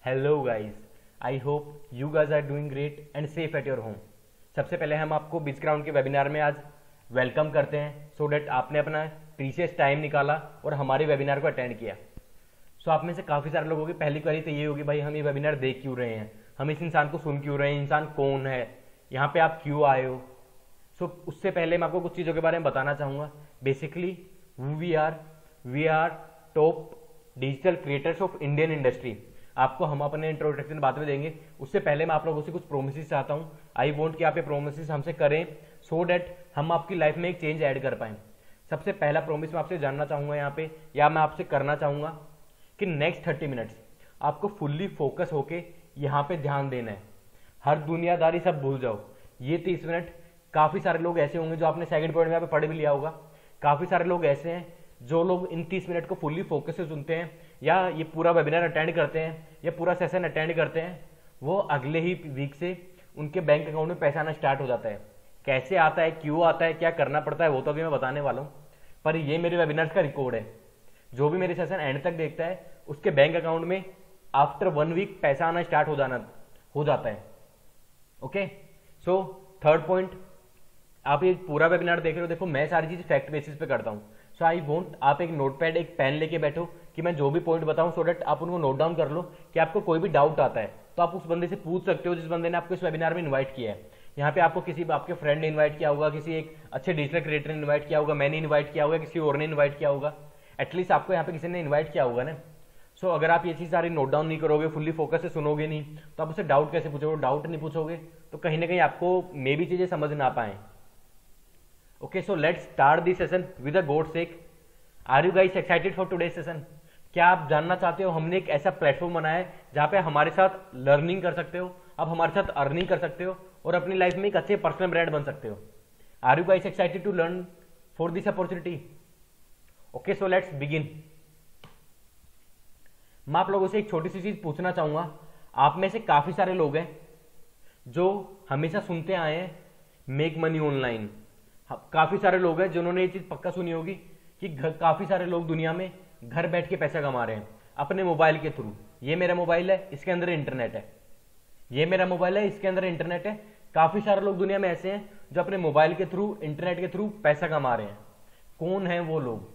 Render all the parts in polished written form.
Hello guys, I hope you guys are doing great and safe at your home. सबसे पहले हम आपको बिजग्राउंड के वेबिनार में आज वेलकम करते हैं सो डैट आपने अपना प्रीशियस टाइम निकाला और हमारे वेबिनार को अटेंड किया। सो आप में से काफ़ी सारे लोगों की पहली क्वेरी तो ये होगी, भाई हम ये वेबिनार देख क्यों रहे हैं, हम इस इंसान को सुन क्यों रहे हैं, इंसान कौन है, यहाँ पे आप क्यों आए हो। सो उससे पहले मैं आपको कुछ चीज़ों के बारे में बताना चाहूँगा। Basically we are top digital creators of Indian industry. आपको हम अपने इंट्रोडक्शन बाद में देंगे, उससे पहले मैं आप लोगों से कुछ प्रोमिसेस चाहता हूँ। आई वॉन्ट कि आप ये प्रोमिसेस हमसे करें सो डैट हम आपकी लाइफ में एक चेंज ऐड कर पाएँ। सबसे पहला प्रोमिस मैं आपसे जानना चाहूँगा यहाँ पे, या मैं आपसे करना चाहूँगा कि नेक्स्ट 30 मिनट्स आपको फुल्ली फोकस होके यहाँ पे ध्यान देना है। हर दुनियादारी सब भूल जाओ। ये 30 मिनट, काफ़ी सारे लोग ऐसे होंगे जो आपने सेकंड पॉइंट में यहाँ पे पढ़ भी लिया होगा। काफ़ी सारे लोग ऐसे हैं जो लोग इन 30 मिनट को फुल्ली फोकस से सुनते हैं या ये पूरा वेबिनार अटेंड करते हैं या पूरा सेशन अटेंड करते हैं, वो अगले ही वीक से उनके बैंक अकाउंट में पैसा आना स्टार्ट हो जाता है। कैसे आता है, क्यों आता है, क्या करना पड़ता है, वो तो अभी मैं बताने वाला हूँ। पर ये मेरे वेबिनार्स का रिकॉर्ड है। जो भी मेरे सेशन एंड तक देखता है उसके बैंक अकाउंट में आफ्टर 1 वीक पैसा आना स्टार्ट हो जाता है। ओके, सो थर्ड पॉइंट, आप ये पूरा वेबिनार देख रहे हो, देखो मैं सारी चीज़ फैक्ट बेसिस पे करता हूँ। सो आई वोंट आप एक नोटपैड एक पेन लेके बैठो कि मैं जो भी पॉइंट बताऊं सो डैट आप उनको नोट डाउन कर लो कि आपको कोई भी डाउट आता है तो आप उस बंदे से पूछ सकते हो जिस बंदे ने आपको इस वेबिनार में इन्वाइट किया है। यहाँ पे आपको किसी आपके फ्रेंड ने इन्वाइट किया होगा, किसी एक अच्छे डिजिटल क्रिएटर ने इन्वाइट किया होगा, मैंने इन्वाइट किया होगा, किसी और ने इन्वाइट किया होगा, एटलीस्ट आपको यहाँ पे किसी ने इन्वाइट किया होगा ना। सो अगर आप ये चीज़ सारी नोट डाउन नहीं करोगे, फुल्ली फोकस से सुनोगे नहीं, तो आप उससे डाउट कैसे पूछोगे। डाउट नहीं पूछोगे तो कहीं ना कहीं आपको मे भी चीज़ें समझ ना पाए। Okay, so let's start this session with a god sake. Are you guys excited for today session? क्या आप जानना चाहते हो? हमने एक ऐसा प्लेटफॉर्म बनाया है जहाँ पे हमारे साथ लर्निंग कर सकते हो, आप हमारे साथ अर्निंग कर सकते हो और अपनी लाइफ में एक अच्छे पर्सनल ब्रांड बन सकते हो। Are you guys excited to learn for this opportunity? Okay, so let's begin. मैं आप लोगों से एक छोटी सी चीज पूछना चाहूंगा। आप में से काफी सारे लोग हैं जो हमेशा सुनते आए हैं मेक मनी ऑनलाइन। काफी सारे लोग हैं जिन्होंने ये चीज पक्का सुनी होगी कि काफी सारे लोग दुनिया में घर बैठ के पैसा कमा रहे हैं अपने मोबाइल के थ्रू। ये मेरा मोबाइल है, इसके अंदर इंटरनेट है। ये मेरा मोबाइल है, इसके अंदर इंटरनेट है। काफी सारे लोग दुनिया में ऐसे हैं जो अपने मोबाइल के थ्रू, इंटरनेट के थ्रू पैसा कमा रहे हैं। कौन है वो लोग,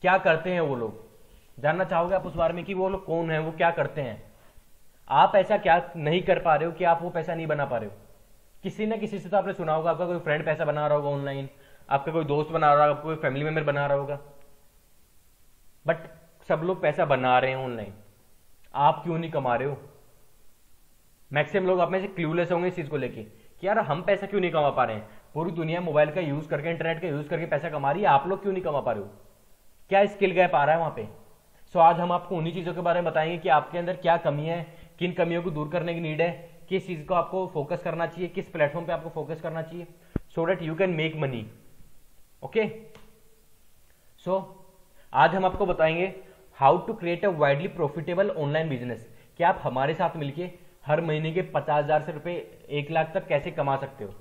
क्या करते हैं वो लोग? जानना चाहोगे आप उस बारे में कि वो लोग कौन है, वो क्या करते हैं? आप ऐसा क्या नहीं कर पा रहे हो कि आप वो पैसा नहीं बना पा रहे हो? किसी ना किसी से तो आपने सुना होगा, आपका कोई फ्रेंड पैसा बना रहा होगा ऑनलाइन, आपका कोई दोस्त बना रहा होगा, आपका कोई फैमिली मेंबर बना रहा होगा। बट सब लोग पैसा बना रहे हैं ऑनलाइन, आप क्यों नहीं कमा रहे हो? मैक्सिमम लोग आप में से क्लूलेस होंगे इस चीज को लेके कि यार हम पैसा क्यों नहीं कमा पा रहे हैं। पूरी दुनिया मोबाइल का यूज करके, इंटरनेट का यूज करके पैसा कमा रही है, आप लोग क्यों नहीं कमा पा रहे हो? क्या स्किल गैप आ रहा है वहां पे? सो आज हम आपको उन्हीं चीजों के बारे में बताएंगे कि आपके अंदर क्या कमी है, किन कमियों को दूर करने की नीड है, किस चीज को आपको फोकस करना चाहिए, किस प्लेटफॉर्म पे आपको फोकस करना चाहिए so that you can make money. Okay, so आज हम आपको बताएंगे how to create a widely profitable online business. कि आप हमारे साथ मिलके हर महीने के 50,000 से रुपए 1 लाख तक कैसे कमा सकते हो।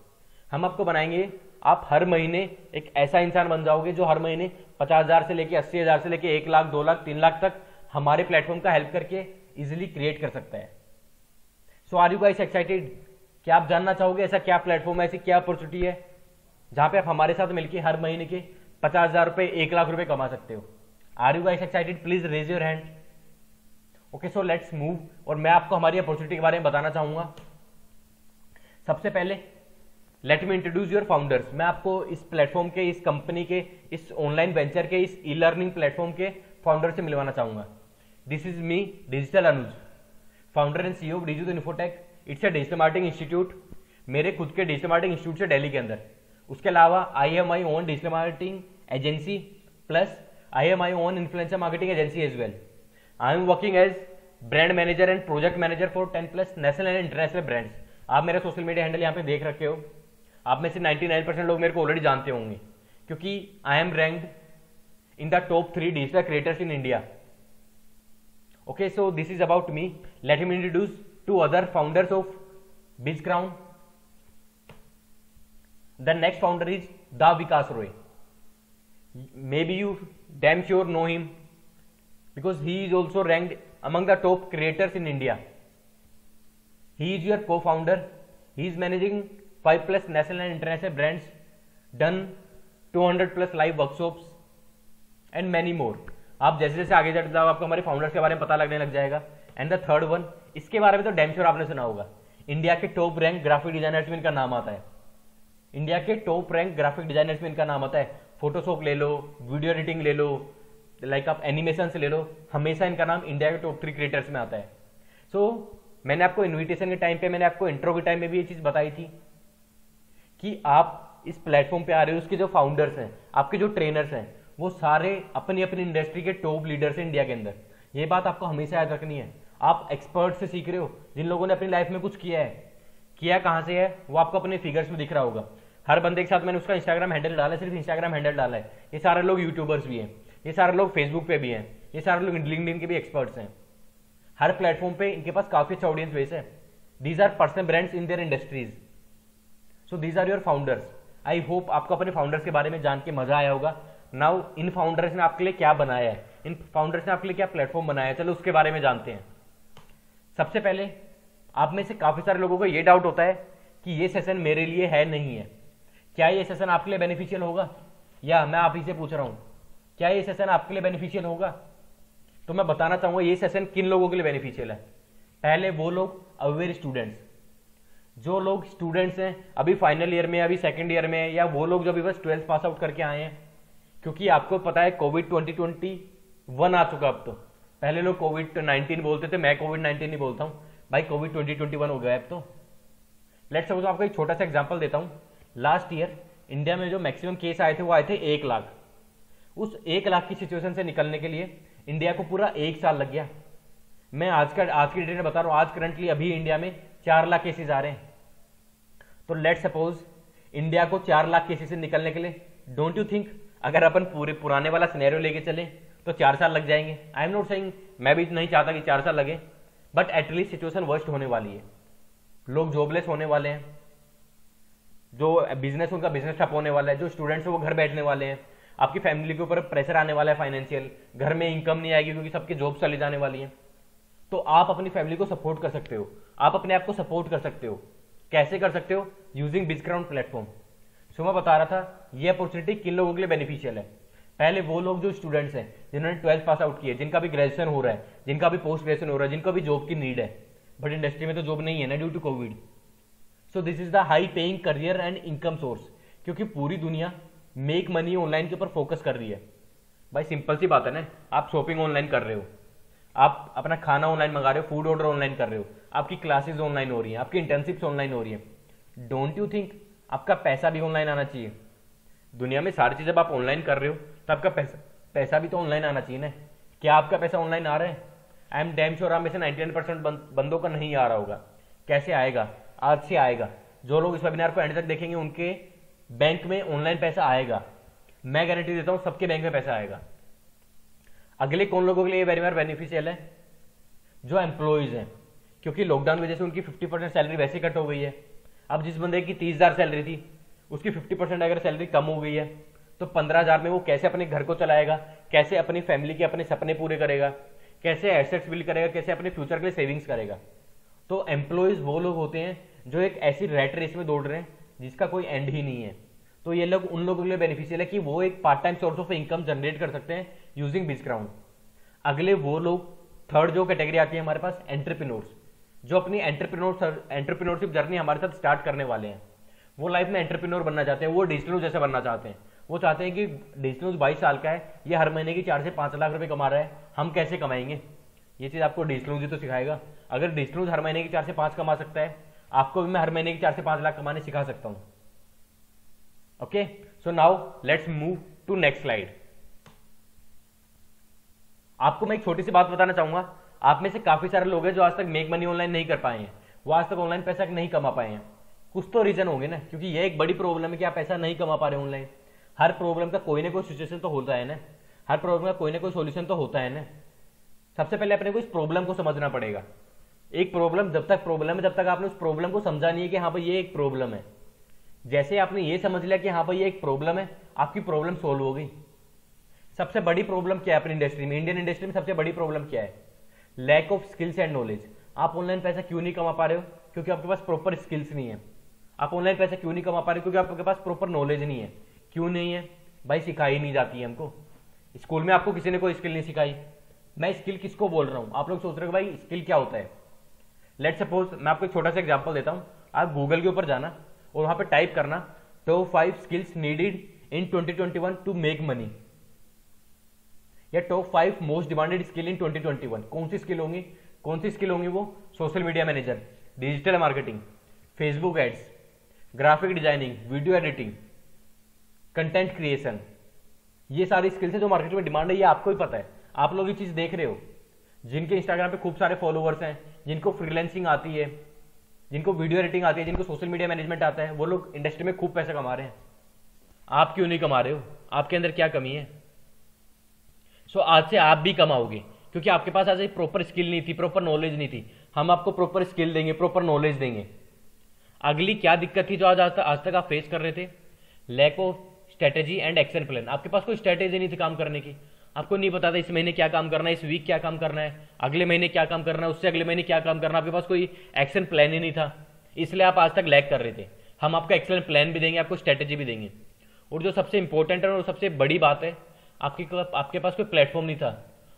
हम आपको बनाएंगे, आप हर महीने एक ऐसा इंसान बन जाओगे जो हर महीने 50,000 से लेके 80,000 से लेके 1 लाख, 2 लाख, 3 लाख तक हमारे प्लेटफॉर्म का हेल्प करके इजिली क्रिएट कर सकता है। So are you guys excited? क्या आप जानना चाहोगे ऐसा क्या प्लेटफॉर्म है, ऐसी क्या अपॉर्चुनिटी है जहां पे आप हमारे साथ मिलकर हर महीने के 50,000 रुपए, 1 लाख रुपए कमा सकते हो? Are you guys excited? Please raise your hand. Okay, so let's move. और मैं आपको हमारी अपॉर्चुनिटी के बारे में बताना चाहूंगा। सबसे पहले late me introduce your founders. मैं आपको इस प्लेटफॉर्म के, इस कंपनी के, इस ऑनलाइन वेंचर के, इस ई लर्निंग प्लेटफॉर्म के फाउंडर से मिलवाना चाहूंगा। This is me, digital Anuj, founder and CEO of digital infotech. It's a digital marketing institute, मेरे खुद के डिजिटल मार्केटिंग इंस्टीट्यूट से दिल्ली के अंदर। उसके अलावा I have my own digital marketing agency plus I have my own influencer marketing agency as well. I am working as brand manager and project manager for 10+ national and international brands. आप मेरा social media handle यहाँ पे देख रखे हो। आप में से 99% लोग मेरे को ऑलरेडी जानते होंगे क्योंकि I am ranked in the top 3 digital creators in India. Okay, so this is about me. Let me introduce 2 other founders of Bizground. The next founder is the Vikas Roy. Maybe you damn sure know him because he is also ranked among the top creators in India. He is your cofounder, he is managing 5+ national and international brands, done 200+ live workshops and many more. आप जैसे जैसे आगे जाते जाओ आपको हमारे founders के बारे में पता लगने लग जाएगा। एंड द थर्ड वन, इसके बारे में तो डैम श्योर आपने सुना होगा, इंडिया के टॉप रैंक ग्राफिक डिजाइनर्स में इनका नाम आता है। इंडिया के टॉप रैंक ग्राफिक डिजाइनर्स में इनका नाम आता है। फोटोशॉप ले लो, वीडियो एडिटिंग ले लो, लाइक आप एनिमेशन से ले लो, हमेशा इनका नाम इंडिया के टॉप 3 क्रिएटर्स में आता है। सो मैंने आपको इन्विटेशन के टाइम पे, मैंने आपको इंट्रो के टाइम में भी ये चीज बताई थी कि आप इस प्लेटफॉर्म पे आ रहे हो, उसके जो फाउंडर्स हैं, आपके जो ट्रेनर्स हैं, वो सारे अपनी अपनी इंडस्ट्री के टॉप लीडर्स हैं इंडिया के अंदर। ये बात आपको हमेशा याद रखनी है। आप एक्सपर्ट से सीख रहे हो, जिन लोगों ने अपनी लाइफ में कुछ किया है। किया कहां से है वो आपको अपने फिगर्स में दिख रहा होगा। हर बंदे के साथ मैंने उसका इंस्टाग्राम हैंडल डाला है, सिर्फ इंस्टाग्राम हैंडल डाला है। ये सारे लोग यूट्यूबर्स भी हैं, ये सारे लोग फेसबुक पे भी हैं, ये सारे लोग लिंक्डइन के भी एक्सपर्ट्स हैं। हर प्लेटफॉर्म पे इनके पास काफी अच्छा ऑडियंस बेस है। These are personal brands in their industries, so these are your founders. I hope आपको अपने फाउंडर्स के बारे में जान के मजा आया होगा। नाउ इन फाउंडर्स ने आपके लिए क्या बनाया है, इन फाउंडर्स ने आपके लिए क्या प्लेटफॉर्म बनाया है, चलो उसके बारे में जानते हैं। सबसे पहले आप में से काफी सारे लोगों को यह डाउट होता है कि ये सेशन मेरे लिए है नहीं है। क्या ये सेशन आपके लिए बेनिफिशियल होगा, या मैं आप ही से पूछ रहा हूं क्या ये सेशन आपके लिए बेनिफिशियल होगा? तो मैं बताना चाहूंगा ये सेशन किन लोगों के लिए बेनिफिशियल है। पहले वो लोग अवेयर स्टूडेंट्स, जो लोग स्टूडेंट्स हैं अभी फाइनल ईयर में, अभी सेकंड ईयर में, या वो लोग जो अभी बस 12th पास आउट करके आए हैं। क्योंकि आपको पता है कोविड 2021 आ चुका अब तो। पहले लोग कोविड-19 बोलते थे, मैं कोविड-19 नहीं बोलता हूं भाई, कोविड 2021 हो गया अब तो। लेट्स सपोज आपको एक छोटा सा एग्जांपल देता हूं। लास्ट ईयर इंडिया में जो मैक्सिमम केस आए थे वो आए थे 1 लाख। उस 1 लाख की सिचुएशन से निकलने के लिए इंडिया को पूरा 1 साल लग गया। मैं आज की डेट में बता रहा हूं, आज करंटली अभी इंडिया में 4 लाख केसेस आ रहे हैं। तो लेट्स सपोज इंडिया को 4 लाख केसेस से निकलने के लिए, डोंट यू थिंक अगर अपन पूरे पुराने वाला सिनेरियो लेके चले तो 4 साल लग जाएंगे? आई एम नॉट सेइंग, मैं भी नहीं चाहता कि 4 साल लगे, बट एटलीस्ट सिचुएशन वर्स्ट होने वाली है। लोग जॉबलेस होने वाले हैं, जो बिजनेस उनका बिजनेस ठप होने वाला है, जो स्टूडेंट्स हैं वो घर बैठने वाले हैं, आपकी फैमिली के ऊपर प्रेशर आने वाला है फाइनेंशियल, घर में इनकम नहीं आएगी क्योंकि सबकी जॉब चली जाने वाली है। तो आप अपनी फैमिली को सपोर्ट कर सकते हो, आप अपने आप को सपोर्ट कर सकते हो। कैसे कर सकते हो? Using बिजग्राउंड platform. सो मैं बता रहा था ये अपॉर्चुनिटी किन लोगों के लिए बेनिफिशियल है। पहले वो लोग जो स्टूडेंट्स हैं जिन्होंने 12th पास आउट किए, जिनका भी ग्रेजुएशन हो रहा है, जिनका भी पोस्ट ग्रेजुएशन हो रहा है, जिनको भी जॉब की नीड है, बट इंडस्ट्री में तो जॉब नहीं है ना due to COVID. So this is the high paying career and income source, क्योंकि पूरी दुनिया मेक मनी ऑनलाइन के ऊपर फोकस कर रही है। भाई सिंपल सी बात है ना, आप शॉपिंग ऑनलाइन कर रहे हो, आप अपना खाना ऑनलाइन मंगा रहे हो, फूड ऑर्डर ऑनलाइन कर रहे हो, आपकी क्लासेस ऑनलाइन हो रही हैं, आपकी इंटर्नशिप्स ऑनलाइन हो रही है। डोंट यू थिंक आपका पैसा भी ऑनलाइन आना चाहिए? दुनिया में सारी चीजें जब आप ऑनलाइन कर रहे हो तो आपका पैसा भी तो ऑनलाइन आना चाहिए ना। क्या आपका पैसा ऑनलाइन आ रहा है? आई एम डैम श्योर आप में से 99% बंदों का नहीं आ रहा होगा। कैसे आएगा? आज से आएगा। जो लोग इस वेबिनार को एंड तक देखेंगे उनके बैंक में ऑनलाइन पैसा आएगा। मैं गारंटी देता हूं सबके बैंक में पैसा आएगा। अगले कौन लोगों के लिए वेबिनार बेनिफिशियल है? जो एम्प्लॉइज हैं, क्योंकि लॉकडाउन की वजह से उनकी 50% सैलरी वैसे कट हो गई है। अब जिस बंदे की 30,000 सैलरी थी उसकी 50% अगर सैलरी कम हो गई है तो 15,000 में वो कैसे अपने घर को चलाएगा, कैसे अपनी फैमिली के अपने सपने पूरे करेगा, कैसे एसेट्स बिल्ड करेगा, कैसे अपने फ्यूचर के लिए सेविंग्स करेगा। तो एम्प्लॉइज वो लोग होते हैं जो एक ऐसी रैट रेस में दौड़ रहे हैं जिसका कोई एंड ही नहीं है। तो ये लोग उन लोगों के लिए बेनिफिशियल है कि वो एक part time source of income generate कर सकते हैं यूजिंग बिजग्राउंड। अगले वो लोग, थर्ड जो कैटेगरी आती है हमारे पास, एंटरप्रेन्योर्स, जो अपनी एंटरप्रेन्योरशिप जर्नी हमारे साथ स्टार्ट करने वाले हैं। वो लाइफ में एंटरप्रेन्योर बनना चाहते हैं, वो डिजिटल जैसे बनना चाहते हैं। वो चाहते हैं कि डिजिटल 22 साल का है, ये हर महीने की 4 से 5 लाख रुपए कमा रहा है, हम कैसे कमाएंगे? ये चीज आपको डिजिटल ही तो सिखाएगा। अगर डिजिटल हर महीने की 4 से 5 कमा सकता है, आपको भी मैं हर महीने की 4 से 5 लाख कमाने सिखा सकता हूं। Okay, so now let's move to next slide. आपको मैं एक छोटी सी बात बताना चाहूंगा। आप में से काफी सारे लोग हैं जो आज तक मेक मनी ऑनलाइन नहीं कर पाए हैं, वो आज तक ऑनलाइन पैसा नहीं कमा पाए हैं। कुछ तो रीजन होंगे ना, क्योंकि ये एक बड़ी प्रॉब्लम है कि आप पैसा नहीं कमा पा रहे ऑनलाइन। हर प्रॉब्लम का कोई ना कोई सिचुएशन तो होता है ना, हर प्रॉब्लम का कोई ना कोई सोल्यूशन तो होता है ना। सबसे पहले अपने को इस प्रॉब्लम को समझना पड़ेगा। एक प्रॉब्लम जब तक प्रॉब्लम है, जब तक आपने उस प्रॉब्लम को समझा नहीं है कि हाँ भाई ये एक प्रॉब्लम है। जैसे आपने ये समझ लिया कि हाँ भाई ये एक प्रॉब्लम है, आपकी प्रॉब्लम सोल्व हो गई। सबसे बड़ी प्रॉब्लम क्या है अपनी इंडस्ट्री में, इंडियन इंडस्ट्री में सबसे बड़ी प्रॉब्लम क्या है? Lack of skills and knowledge. आप ऑनलाइन पैसा क्यों नहीं कमा पा रहे हो? क्योंकि आपके पास प्रॉपर स्किल्स नहीं है। आप ऑनलाइन पैसा क्यों नहीं कमा पा रहे हो? क्योंकि आपके पास प्रॉपर नॉलेज नहीं है। क्यों नहीं है भाई? सिखाई नहीं जाती है हमको। स्कूल में आपको किसी ने कोई स्किल नहीं सिखाई। मैं स्किल किसको बोल रहा हूं? आप लोग सोच रहे हो भाई स्किल क्या होता है। लेट्स सपोज मैं आपको एक छोटा सा एग्जांपल देता हूं। आप गूगल के ऊपर जाना और वहां पे टाइप करना top 5 skills needed in 2021 to make money, या top 5 most demanded skill in 2021। कौन सी स्किल होंगी? कौन सी स्किल होंगी वो? Social media manager, digital marketing, Facebook ads, graphic designing, video editing, content creation. ये सारी स्किल्स है जो मार्केट में डिमांड है। ये आपको ही पता है, आप लोग ये चीज देख रहे हो। जिनके इंस्टाग्राम पे खूब सारे फॉलोअर्स हैं, जिनको फ्रीलांसिंग आती है, जिनको वीडियो एडिटिंग आती है, जिनको सोशल मीडिया मैनेजमेंट आता है, वो लोग इंडस्ट्री में खूब पैसा कमा रहे हैं। आप क्यों नहीं कमा रहे हो? आपके अंदर क्या कमी है? सो आज से आप भी कमाओगे, क्योंकि आपके पास आज एक प्रॉपर स्किल नहीं थी, प्रॉपर नॉलेज नहीं थी। हम आपको प्रॉपर स्किल देंगे, प्रॉपर नॉलेज देंगे। अगली क्या दिक्कत थी जो आज तक आप फेस कर रहे थे? Lack of strategy and action plan. आपके पास कोई स्ट्रेटेजी नहीं थी काम करने की। आपको नहीं पता था इस महीने क्या काम करना है, इस वीक क्या काम करना है, अगले महीने क्या काम करना है, उससे अगले महीने क्या काम करना है। आपके पास कोई एक्शन प्लान ही नहीं था, इसलिए आप आज तक लैग कर रहे थे। हम आपको एक्शन प्लान भी देंगे, आपको स्ट्रेटेजी भी देंगे। और जो सबसे इंपॉर्टेंट है और सबसे बड़ी बात है, आपके पास कोई प्लेटफॉर्म नहीं था।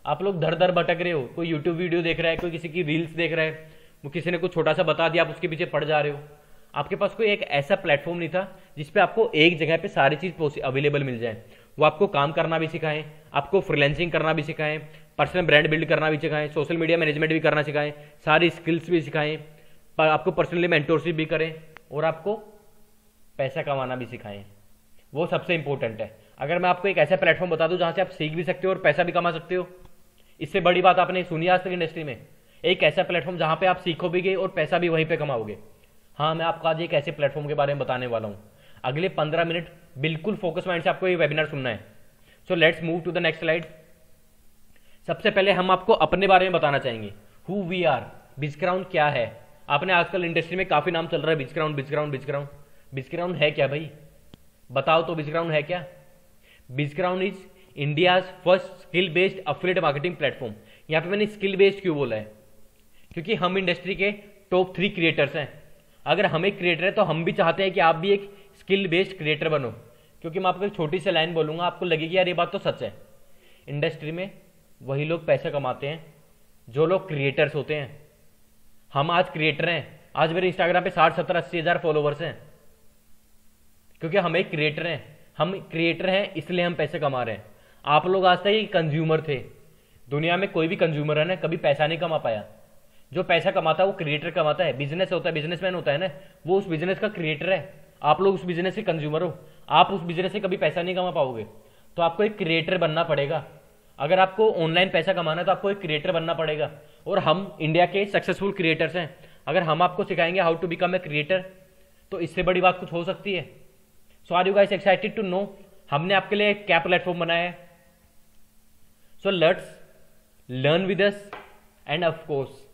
आप लोग धर धर भटक रहे हो। कोई यूट्यूब वीडियो देख रहा है, कोई किसी की रील्स देख रहा है, वो किसी ने कुछ छोटा सा बता दिया, आप उसके पीछे पड़ जा रहे हो। आपके पास कोई एक ऐसा प्लेटफॉर्म नहीं था जिसपे आपको एक जगह पे सारी चीज अवेलेबल मिल जाए। वो आपको काम करना भी सिखाएं, आपको फ्रीलांसिंग करना भी सिखाएं, पर्सनल ब्रांड बिल्ड करना भी सिखाएं, सोशल मीडिया मैनेजमेंट भी करना सिखाएं, सारी स्किल्स भी सिखाएं, आपको पर्सनली मेंटोरशिप भी करें और आपको पैसा कमाना भी सिखाएं। वो सबसे इंपॉर्टेंट है। अगर मैं आपको एक ऐसा प्लेटफॉर्म बता दूं जहां से आप सीख भी सकते हो और पैसा भी कमा सकते हो, इससे बड़ी बात आपने सुनी आज तक इंडस्ट्री में? एक ऐसा प्लेटफॉर्म जहां पे आप सीखो भी और पैसा भी वहीं पे कमाओगे। हाँ, मैं आपको आज एक ऐसे प्लेटफॉर्म के बारे में बताने वाला हूं। अगले 15 मिनट बिल्कुल फोकस माइंड से आपको ये वेबिनार सुनना है। So let's move to the next slide. सबसे पहले हम आपको अपने बारे में बताना चाहेंगे, हु वी आर। बिजग्राउंड क्या है? आपने आजकल इंडस्ट्री में काफी नाम चल रहा है, बिजग्राउंड बिजग्राउंड बिजग्राउंड। बिजग्राउंड है क्या भाई? बताओ तो, बिजग्राउंड है क्या? Bizground is India's first skill based affiliate marketing platform. यहां पे मैंने स्किल बेस्ड क्यों बोला है? क्योंकि हम इंडस्ट्री के टॉप 3 क्रिएटर्स हैं। अगर हम एक क्रिएटर है तो हम भी चाहते हैं कि आप भी एक स्किल बेस्ड क्रिएटर बनो। क्योंकि मैं आपको एक छोटी सी लाइन बोलूंगा, आपको लगेगी यार ये बात तो सच है। इंडस्ट्री में वही लोग पैसा कमाते हैं जो लोग क्रिएटर्स होते हैं। हम आज क्रिएटर हैं। आज मेरे इंस्टाग्राम पे 60, 70, 80 हजार फॉलोवर्स हैं, क्योंकि हम एक क्रिएटर हैं। हम क्रिएटर हैं इसलिए हम पैसे कमा रहे हैं। आप लोग आज तक एक कंज्यूमर थे। दुनिया में कोई भी कंज्यूमर है ना, कभी पैसा नहीं कमा पाया। जो पैसा कमाता है वो क्रिएटर कमाता है। बिजनेस होता है, बिजनेसमैन होता है ना, वो उस बिजनेस का क्रिएटर है। आप लोग उस बिजनेस के कंज्यूमर हो। आप उस बिजनेस से कभी पैसा नहीं कमा पाओगे, तो आपको एक क्रिएटर बनना पड़ेगा। अगर आपको ऑनलाइन पैसा कमाना है तो आपको एक क्रिएटर बनना पड़ेगा। और हम इंडिया के सक्सेसफुल क्रिएटर्स हैं। अगर हम आपको सिखाएंगे how to become a creator, तो इससे बड़ी बात कुछ हो सकती है। So are you guys excited to know हमने आपके लिए क्या प्लेटफॉर्म बनाया है? So let's learn with us and of course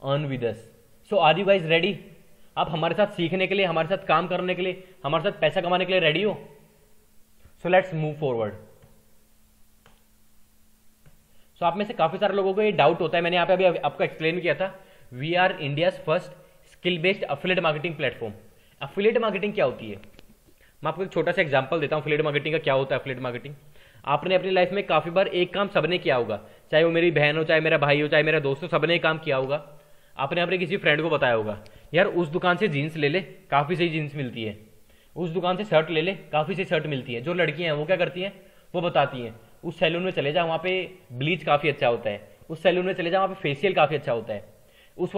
earn with us. So are you guys ready? आप हमारे साथ सीखने के लिए, हमारे साथ काम करने के लिए, हमारे साथ पैसा कमाने के लिए रेडी हो? So let's move forward. So आप में से काफी सारे लोगों को ये डाउट होता है, मैंने यहाँ पे अभी आपको एक्सप्लेन किया था। We are India's first skill based affiliate marketing platform. Affiliate marketing क्या होती है? मैं आपको एक छोटा सा एग्जांपल देता हूँ अफिलिएट मार्केटिंग का। क्या होता है अफिलिएट मार्केटिंग? आपने अपनी लाइफ में काफी बार एक काम सबने किया होगा, चाहे वो मेरी बहन हो, चाहे मेरा भाई हो, चाहे मेरा दोस्त हो, सबने काम किया होगा। आपने अपने किसी फ्रेंड को बताया होगा, यार उस दुकान से जीन्स ले ले, काफी सही जीन्स मिलती है। उस दुकान से शर्ट ले ले, काफी सही शर्ट मिलती है। जो लड़कियां हैं वो क्या करती हैं? वो बताती हैं उस सैलून में चले जाओ, वहाँ पे ब्लीच काफी अच्छा होता है। उस सैलून में चले जाओ, वहाँ पे फेशियल काफी अच्छा होता है। उस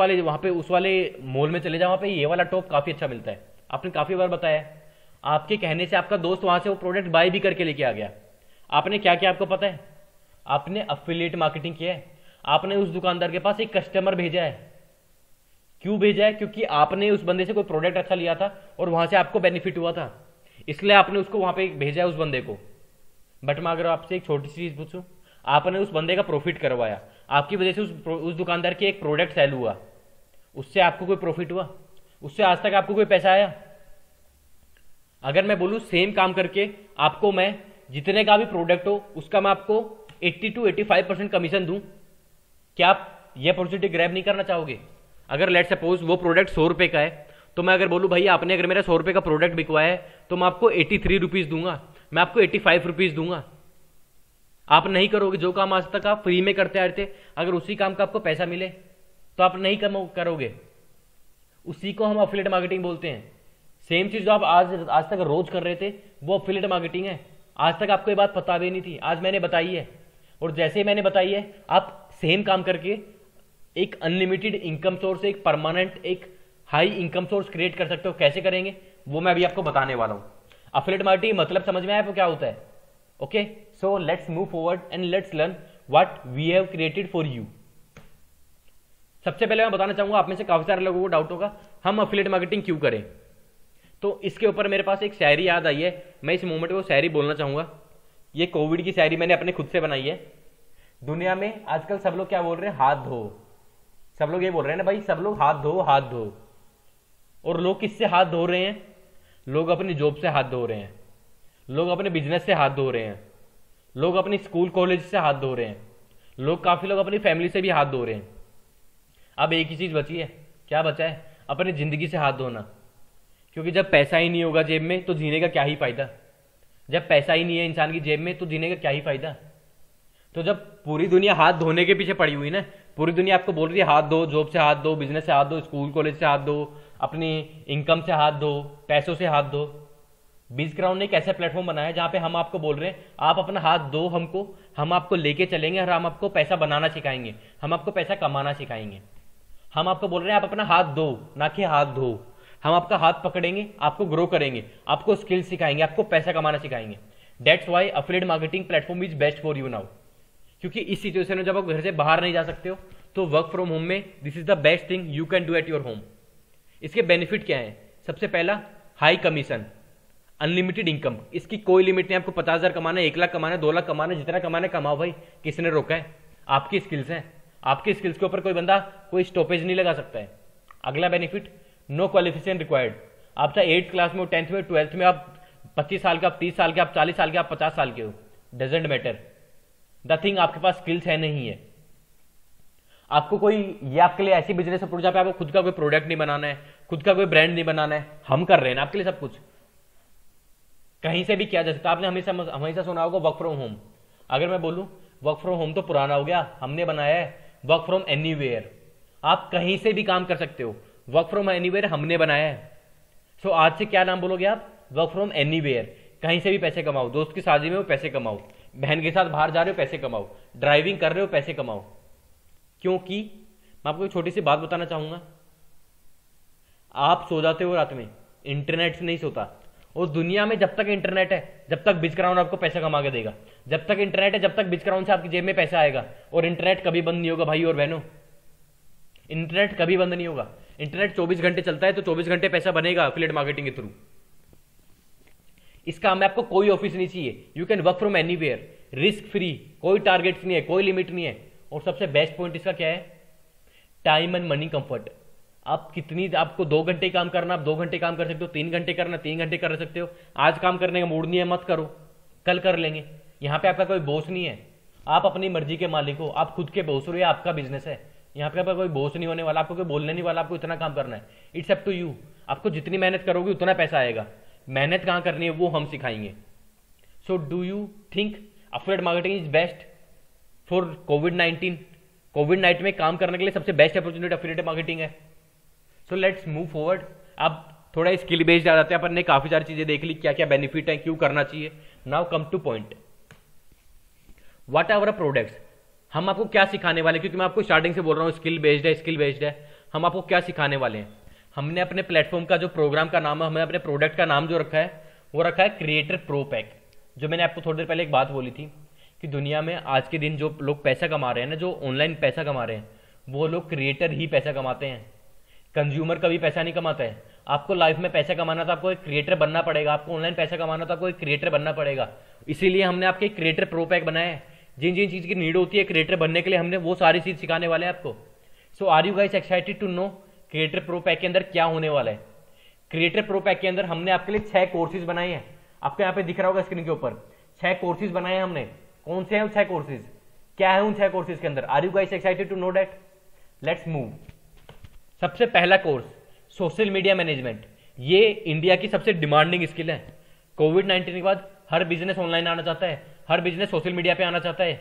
वाले मॉल में चले जाओ, वहाँ पे ये वाला टॉप काफी अच्छा मिलता है। आपने काफी बार बताया। आपके कहने से आपका दोस्त वहां से वो प्रोडक्ट बाय भी करके लेके आ गया। आपने क्या किया आपको पता है? आपने अफिलिएट मार्केटिंग किया है। आपने उस दुकानदार के पास एक कस्टमर भेजा है। क्यों भेजा है? क्योंकि आपने उस बंदे से कोई प्रोडक्ट अच्छा लिया था और वहां से आपको बेनिफिट हुआ था, इसलिए आपने उसको वहां पे भेजा है उस बंदे को। बट मैं अगर आपसे एक छोटी सी चीज पूछूं, आपने उस बंदे का प्रॉफिट करवाया, आपकी वजह से उस दुकानदार की एक प्रोडक्ट सेल हुआ, उससे आपको कोई प्रॉफिट हुआ? उससे आज तक आपको कोई पैसा आया? अगर मैं बोलूं सेम काम करके आपको मैं जितने का भी प्रोडक्ट हो उसका मैं आपको 80 to 85% कमीशन दूं, क्या आप ये अपॉर्चुनिटी ग्रैब नहीं करना चाहोगे? अगर लेट सपोज वो प्रोडक्ट 100 रुपये का है, तो मैं अगर बोलूँ भाई आपने अगर मेरा 100 रुपये का प्रोडक्ट बिकवाया है तो मैं आपको 83 रुपीज़ दूंगा, मैं आपको 85 रुपीज़ दूंगा। आप नहीं करोगे जो काम आज तक आप फ्री में करते आ रहे थे, अगर उसी काम का आपको पैसा मिले तो आप नहीं करोगे। उसी को हम एफिलिएट मार्केटिंग बोलते हैं। सेम चीज जो आप आज तक रोज कर रहे थे वो एफिलिएट मार्केटिंग है। आज तक आपको ये बात पता भी नहीं थी, आज मैंने बताई है, और जैसे ही मैंने बताई है आप सेम काम करके एक अनलिमिटेड इनकम सोर्स, एक परमानेंट, एक हाई इनकम सोर्स क्रिएट कर सकते हो। कैसे करेंगे वो मैं अभी आपको बताने वाला हूं। एफिलिएट मार्केटिंग मतलब समझ में आया आपको क्या होता है? Okay, so let's move forward and let's learn what we have created for you. सबसे पहले मैं बताना चाहूंगा, आप में से काफी सारे लोगों को डाउट होगा हम एफिलिएट मार्केटिंग क्यों करें, तो इसके ऊपर मेरे पास एक शायरी याद आई है, मैं इस मोमेंट को शायरी बोलना चाहूंगा। ये कोविड की शायरी मैंने अपने खुद से बनाई है। दुनिया में आजकल सब लोग क्या बोल रहे हैं? हाथ धो। सब लोग ये बोल रहे हैं ना भाई, सब लोग हाथ धो हाथ धो। और लोग किससे हाथ धो रहे हैं? लोग अपनी जॉब से हाथ धो रहे हैं, लोग अपने बिजनेस से हाथ धो रहे हैं, लोग अपनी स्कूल कॉलेज से हाथ धो रहे हैं, काफी लोग अपनी फैमिली से भी हाथ धो रहे हैं। अब एक ही चीज बची है, क्या बचा है? अपनी जिंदगी से हाथ धोना। क्योंकि जब पैसा ही नहीं होगा जेब में तो जीने का क्या ही फायदा। जब पैसा ही नहीं है इंसान की जेब में तो जीने का क्या ही फायदा। तो जब पूरी दुनिया हाथ धोने के पीछे पड़ी हुई ना, पूरी दुनिया आपको बोल रही है हाथ धो, जॉब से हाथ धो, बिजनेस से हाथ धो, स्कूल कॉलेज से हाथ धो, अपनी इनकम से हाथ धो, पैसों से हाथ धो। बीज़ग्राउंड ने एक ऐसा प्लेटफॉर्म बनाया है जहां पे हम आपको बोल रहे हैं आप अपना हाथ दो हमको, हम आपको लेके चलेंगे और हम आपको पैसा बनाना सिखाएंगे, हम आपको पैसा कमाना सिखाएंगे। हम आपको बोल रहे हैं आप अपना हाथ दो, ना कि हाथ धो। हम आपका हाथ पकड़ेंगे, आपको ग्रो करेंगे, आपको स्किल सिखाएंगे, आपको पैसा कमाना सिखाएंगे। That's why affiliate marketing platform is best for you now. क्योंकि इस सिचुएशन में जब आप घर से बाहर नहीं जा सकते हो तो वर्क फ्रॉम होम में this is the best thing you can do at your home. इसके बेनिफिट क्या है? सबसे पहला, हाई कमीशन, अनलिमिटेड इनकम। इसकी कोई लिमिट नहीं। आपको 50,000 कमाना है, 1 लाख कमाना है, 2 लाख कमाना है, जितना कमाना है कमाओ भाई, किसने रोका है? आपकी स्किल्स हैं, आपकी स्किल्स के ऊपर कोई बंदा कोई स्टॉपेज नहीं लगा सकता है। अगला बेनिफिट, नो क्वालिफिकेशन रिक्वायर्ड। आप चाहे 8th क्लास में हो, 10th में, 12th में, आप 25 साल के, आप 30 साल के, आप 40 साल के, आप 50 साल के हो, डजेंट मैटर। द थिंग आपके पास स्किल्स है नहीं है। आपको कोई, ये आपके लिए ऐसी बिजनेस अप्रोच जहाँ पे आपको खुद का कोई प्रोडक्ट नहीं बनाना है, खुद का कोई ब्रांड नहीं बनाना है, हम कर रहे हैं ना आपके लिए सब कुछ। कहीं से भी किया जा सकता है। आपने हमेशा सुना होगा वर्क फ्रॉम होम। अगर मैं बोलूं वर्क फ्रॉम होम तो पुराना हो गया, हमने बनाया है वर्क फ्रॉम एनीवेयर। आप कहीं से भी काम कर सकते हो, वर्क फ्रॉम एनीवेयर हमने बनाया है। सो आज से क्या नाम बोलोगे आप? Work from anywhere. कहीं से भी पैसे कमाओ, दोस्त की शादी में हो पैसे कमाओ, बहन के साथ बाहर जा रहे हो पैसे कमाओ, ड्राइविंग कर रहे हो पैसे कमाओ। क्योंकि मैं आपको एक छोटी सी बात बताना चाहूंगा, आप सो जाते हो रात में, इंटरनेट से नहीं सोता। और दुनिया में जब तक इंटरनेट है, जब तक बीज़ग्राउंड आपको पैसा कमा के देगा। जब तक इंटरनेट है, जब तक बीज़ग्राउंड से आपकी जेब में पैसा आएगा। और इंटरनेट कभी बंद नहीं होगा भाई और बहनों, इंटरनेट कभी बंद नहीं होगा। इंटरनेट 24 घंटे चलता है तो 24 घंटे पैसा बनेगा एफिलिएट मार्केटिंग के थ्रू। इस काम में आपको कोई ऑफिस नहीं चाहिए, you can work from anywhere, risk free, कोई टारगेट्स नहीं है, कोई लिमिट नहीं है। और सबसे बेस्ट पॉइंट इसका क्या है? Time and money comfort. आप आपको 2 घंटे काम करना, आप 2 घंटे काम कर सकते हो, 3 घंटे करना 3 घंटे कर सकते हो। आज काम करने का मूड नहीं है, मत करो, कल कर लेंगे। यहाँ पे आपका कोई बॉस नहीं है, आप अपनी मर्जी के मालिक हो, आप खुद के बॉस हो, ये आपका बिजनेस है। यहाँ पे आपका कोई बॉस नहीं होने वाला, आपको कोई बोलने नहीं वाला, आपको इतना काम करना है। It's up to you. आपको जितनी मेहनत करोगे उतना पैसा आएगा। मेहनत कहाँ करनी है वो हम सिखाएंगे। So do you think affiliate marketing is best for कोविड-19? कोविड-19 में काम करने के लिए सबसे बेस्ट अपॉर्चुनिटी एफिलिएट मार्केटिंग है। So let's move forward. अब थोड़ा स्किल बेस्ड आ जाते हैं। अपन ने काफी सारी चीजें देख ली, क्या क्या बेनिफिट है, क्यों करना चाहिए। Now come to point, what are our products. हम आपको क्या सिखाने वाले हैं? क्योंकि मैं आपको स्टार्टिंग से बोल रहा हूँ स्किल बेस्ड है, स्किल बेस्ड है। हम आपको क्या सिखाने वाले हैं? हमने अपने प्लेटफॉर्म का जो प्रोग्राम का नाम है, हमने अपने प्रोडक्ट का नाम जो रखा है वो रखा है क्रिएटर प्रो पैक। जो मैंने आपको थोड़ी देर पहले एक बात बोली थी कि दुनिया में आज के दिन जो लोग पैसा कमा रहे हैं ना, जो ऑनलाइन पैसा कमा रहे हैं, वो लोग क्रिएटर ही पैसा कमाते हैं। कंज्यूमर कभी पैसा नहीं कमाता है। आपको लाइफ में पैसा कमाना तो आपको एक क्रिएटर बनना पड़ेगा, आपको ऑनलाइन पैसा कमाना तो आपको एक क्रिएटर बनना पड़ेगा। इसीलिए हमने आपके क्रिएटर प्रो पैक बनाया है। जिन जिन चीज की नीड होती है क्रिएटर बनने के लिए, हमने वो सारी चीज सिखाने वाले हैं आपको। So are you guys excited to know creator pro pack के अंदर क्या होने वाला है? क्रिएटर प्रो पैक के अंदर हमने आपके लिए 6 कोर्सेज बनाए हैं। आपको यहाँ पे दिख रहा होगा स्क्रीन के ऊपर 6 कोर्सेज बनाए हैं हमने। कौन से हैं वो 6 कोर्सेज? क्या है उन 6 कोर्सेज के अंदर? Are you guys excited to know that? Let's move. सबसे पहला कोर्स सोशल मीडिया मैनेजमेंट, ये इंडिया की सबसे डिमांडिंग स्किल है। कोविड-19 के बाद हर बिजनेस ऑनलाइन आना चाहता है, हर बिजनेस सोशल मीडिया पे आना चाहता है,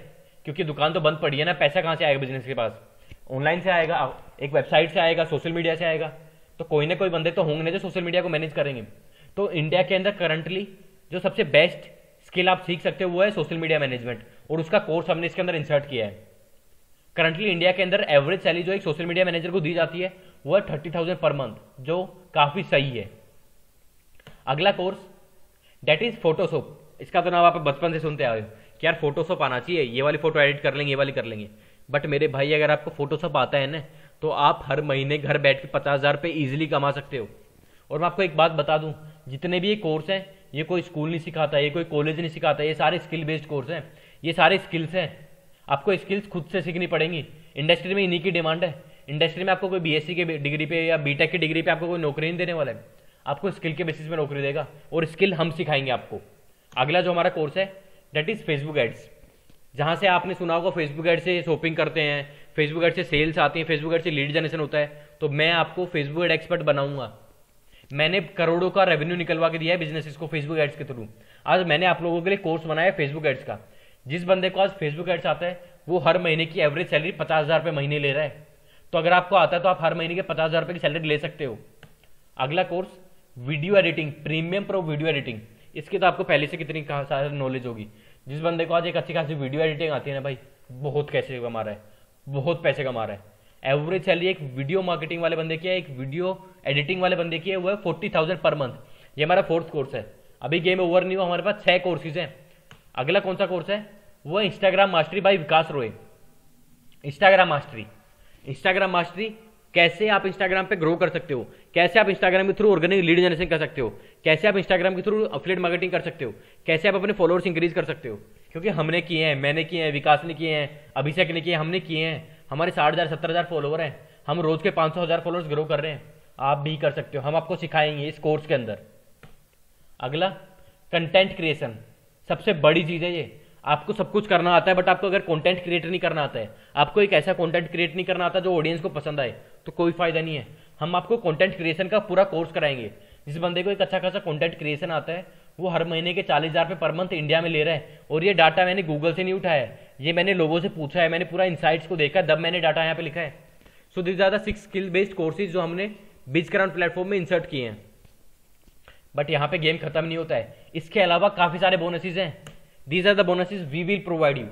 क्योंकि दुकान तो बंद पड़ी है ना, पैसा कहाँ से आएगा बिजनेस के पास? ऑनलाइन से आएगा, एक वेबसाइट से आएगा, सोशल मीडिया से आएगा। तो कोई ना कोई बंदे तो होंगे जो सोशल मीडिया को मैनेज करेंगे। तो इंडिया के अंदर करंटली जो सबसे बेस्ट स्किल आप सीख सकते हो वो है सोशल मीडिया मैनेजमेंट, और उसका कोर्स हमने इसके अंदर इंसर्ट किया है। करंटली इंडिया के अंदर एवरेज सैलरी जो एक सोशल मीडिया मैनेजर को दी जाती है वो है 30,000 पर मंथ, जो काफी सही है। अगला कोर्स डेट इज फोटोशॉप। इसका तो नाम आप बचपन से सुनते आए हो कि यार फोटोशॉप आना चाहिए, ये वाली फोटो एडिट कर लेंगे, ये वाली कर लेंगे। बट मेरे भाई अगर आपको फोटोशॉप आता है ना, तो आप हर महीने घर बैठ के 50,000 रुपये ईजिली कमा सकते हो। और मैं आपको एक बात बता दूं, जितने भी ये कोर्स हैं ये कोई स्कूल नहीं सिखाता, ये कोई कॉलेज नहीं सिखाता, ये सारे स्किल बेस्ड कोर्स हैं, ये सारे स्किल्स हैं। आपको स्किल्स खुद से सीखनी पड़ेंगी। इंडस्ट्री में इन्हीं की डिमांड है। इंडस्ट्री में आपको कोई बीएससी के डिग्री पे या बीटेक की डिग्री पे आपको कोई नौकरी नहीं देने वाला है, आपको स्किल के बेसिस पे नौकरी देगा, और स्किल हम सिखाएंगे आपको। अगला जो हमारा कोर्स है दैट इज फेसबुक एड्स, जहां से आपने सुना होगा फेसबुक एड से शॉपिंग करते हैं, फेसबुक एड से सेल्स आती है, फेसबुक एड से लीड जनरेशन होता है। तो मैं आपको फेसबुक एड एक्सपर्ट बनाऊंगा। मैंने करोड़ों का रेवेन्यू निकलवा के दिया है बिजनेसेस को फेसबुक एड्स के थ्रू। आज मैंने आप लोगों के लिए कोर्स बनाया है फेसबुक एड्स का। जिस बंदे को आज फेसबुक एड्स आता है वो हर महीने की एवरेज सैलरी 50,000 रुपये महीने ले रहा है। तो अगर आपको आता है तो आप हर महीने के 50,000 रुपये की सैलरी ले सकते हो। अगला course video editing, premium pro video editing. इसकी तो आपको पहले से कितनी सारी नॉलेज होगी। जिस बंदे को आज एक अच्छी खासी वीडियो एडिटिंग आती है ना भाई, बहुत पैसे कमा रहा है, बहुत पैसे कमा रहा है। एवरेज सैलरी एक वीडियो मार्केटिंग वाले बंदे की है, एक वीडियो एडिटिंग वाले बंदे की है, वो है 40,000 पर मंथ। ये हमारा 4th कोर्स है। अभी गेम ओवर नहीं हुआ, हमारे पास 6 कोर्सेज हैं। अगला कौन सा कोर्स है? वो है Instagram mastery by Vikas Roy. Instagram mastery, Instagram mastery, कैसे आप इंस्टाग्राम पे ग्रो कर सकते हो, कैसे आप इंस्टाग्राम के थ्रू ऑर्गेनिक लीड जनरेशन कर सकते हो, कैसे आप इंस्टाग्राम के थ्रू एफिलिएट मार्केटिंग कर सकते हो, कैसे आप अपने फॉलोअर्स इंक्रीज कर सकते हो। क्योंकि हमने किए हैं, मैंने किए हैं, विकास ने किए हैं, अभिषेक ने किए हैं, हमने किए हैं। हमारे 60,000 70,000 फॉलोअर हैं, हम रोज के 500,000 फॉलोअर्स ग्रो कर रहे हैं। आप भी कर सकते हो, हम आपको सिखाएंगे इस कोर्स के अंदर। अगला कंटेंट क्रिएशन, सबसे बड़ी चीज है ये। आपको सब कुछ करना आता है, बट आपको अगर कंटेंट क्रिएट नहीं करना आता है, आपको एक ऐसा कंटेंट क्रिएट नहीं करना आता जो ऑडियंस को पसंद आए, तो कोई फायदा नहीं है। हम आपको कंटेंट क्रिएशन का पूरा कोर्स कराएंगे। जिस बंदे को एक अच्छा खासा कंटेंट क्रिएशन आता है वो हर महीने के 40,000 रुपये पर मंथ इंडिया में ले रहा है। और ये डाटा मैंने गूगल से नहीं उठाया है, ये मैंने लोगों से पूछा है, मैंने पूरा इनसाइट्स को देखा, तब मैंने डाटा यहाँ पे लिखा है। So this are the 6 skill based courses जो हमने बिजक्राउंड प्लेटफॉर्म में इंसर्ट किए हैं। बट यहाँ पे गेम खत्म नहीं होता है, इसके अलावा काफी सारे बोनसेस हैं। These are the bonuses we will provide you.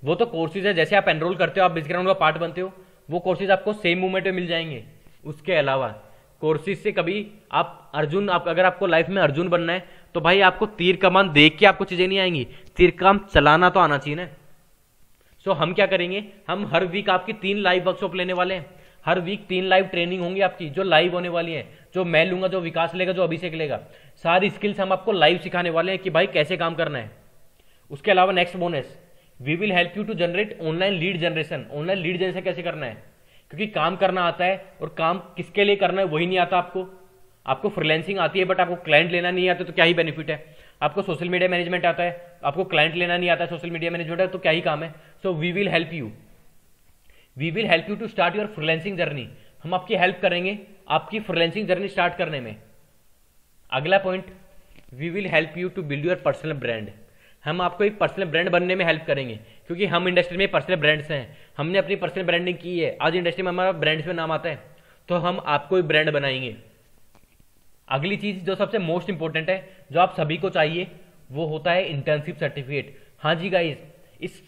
वो तो कोर्सेज है, जैसे आप एनरोल करते हो, आप बिजग्राउंड का पार्ट बनते हो, वो कोर्सेज आपको सेम मूवमेंट में मिल जाएंगे। उसके अलावा कोर्सेज से कभी आप अर्जुन, आप अगर आपको लाइफ में अर्जुन बनना है तो भाई आपको तीर कमान देख के आपको चीजें नहीं आएंगी, तीर कमान चलाना तो आना चाहिए ना। सो हम क्या करेंगे, हम हर वीक आपकी 3 लाइव वर्कशॉप लेने वाले हैं। हर वीक 3 लाइव ट्रेनिंग होंगी आपकी, जो लाइव होने वाली है, जो मैं लूंगा, जो विकास लेगा, जो अभिषेक लेगा। सारी स्किल्स हम आपको लाइव सिखाने वाले हैं कि भाई कैसे काम करना है। उसके अलावा next bonus, we will help you to generate online lead generation. Online lead generation कैसे करना है, क्योंकि काम करना आता है और काम किसके लिए करना है वही नहीं आता आपको। आपको फ्रीलांसिंग आती है बट आपको क्लाइंट लेना नहीं आता तो क्या ही बेनिफिट है। आपको सोशल मीडिया मैनेजमेंट आता है, आपको क्लाइंट लेना नहीं आता, सोशल मीडिया मैनेजमेंट है तो क्या ही काम है। So we will help you, we will help you to start your freelancing journey. हम आपकी हेल्प करेंगे आपकी फ्रीलांसिंग जर्नी स्टार्ट करने में। अगला point, we will help you to build your personal brand. हम आपको एक पर्सनल ब्रांड बनने में हेल्प करेंगे, क्योंकि हम इंडस्ट्री में पर्सनल ब्रांड्स हैं, हमने अपनी पर्सनल ब्रांडिंग की है। आज इंडस्ट्री में हमारा ब्रांड्स में नाम आता है, तो हम आपको एक ब्रांड बनाएंगे। अगली चीज जो सबसे मोस्ट इंपॉर्टेंट है, जो आप सभी को चाहिए, वो होता है इंटर्नशिप सर्टिफिकेट। हाँ जी गाइस, इस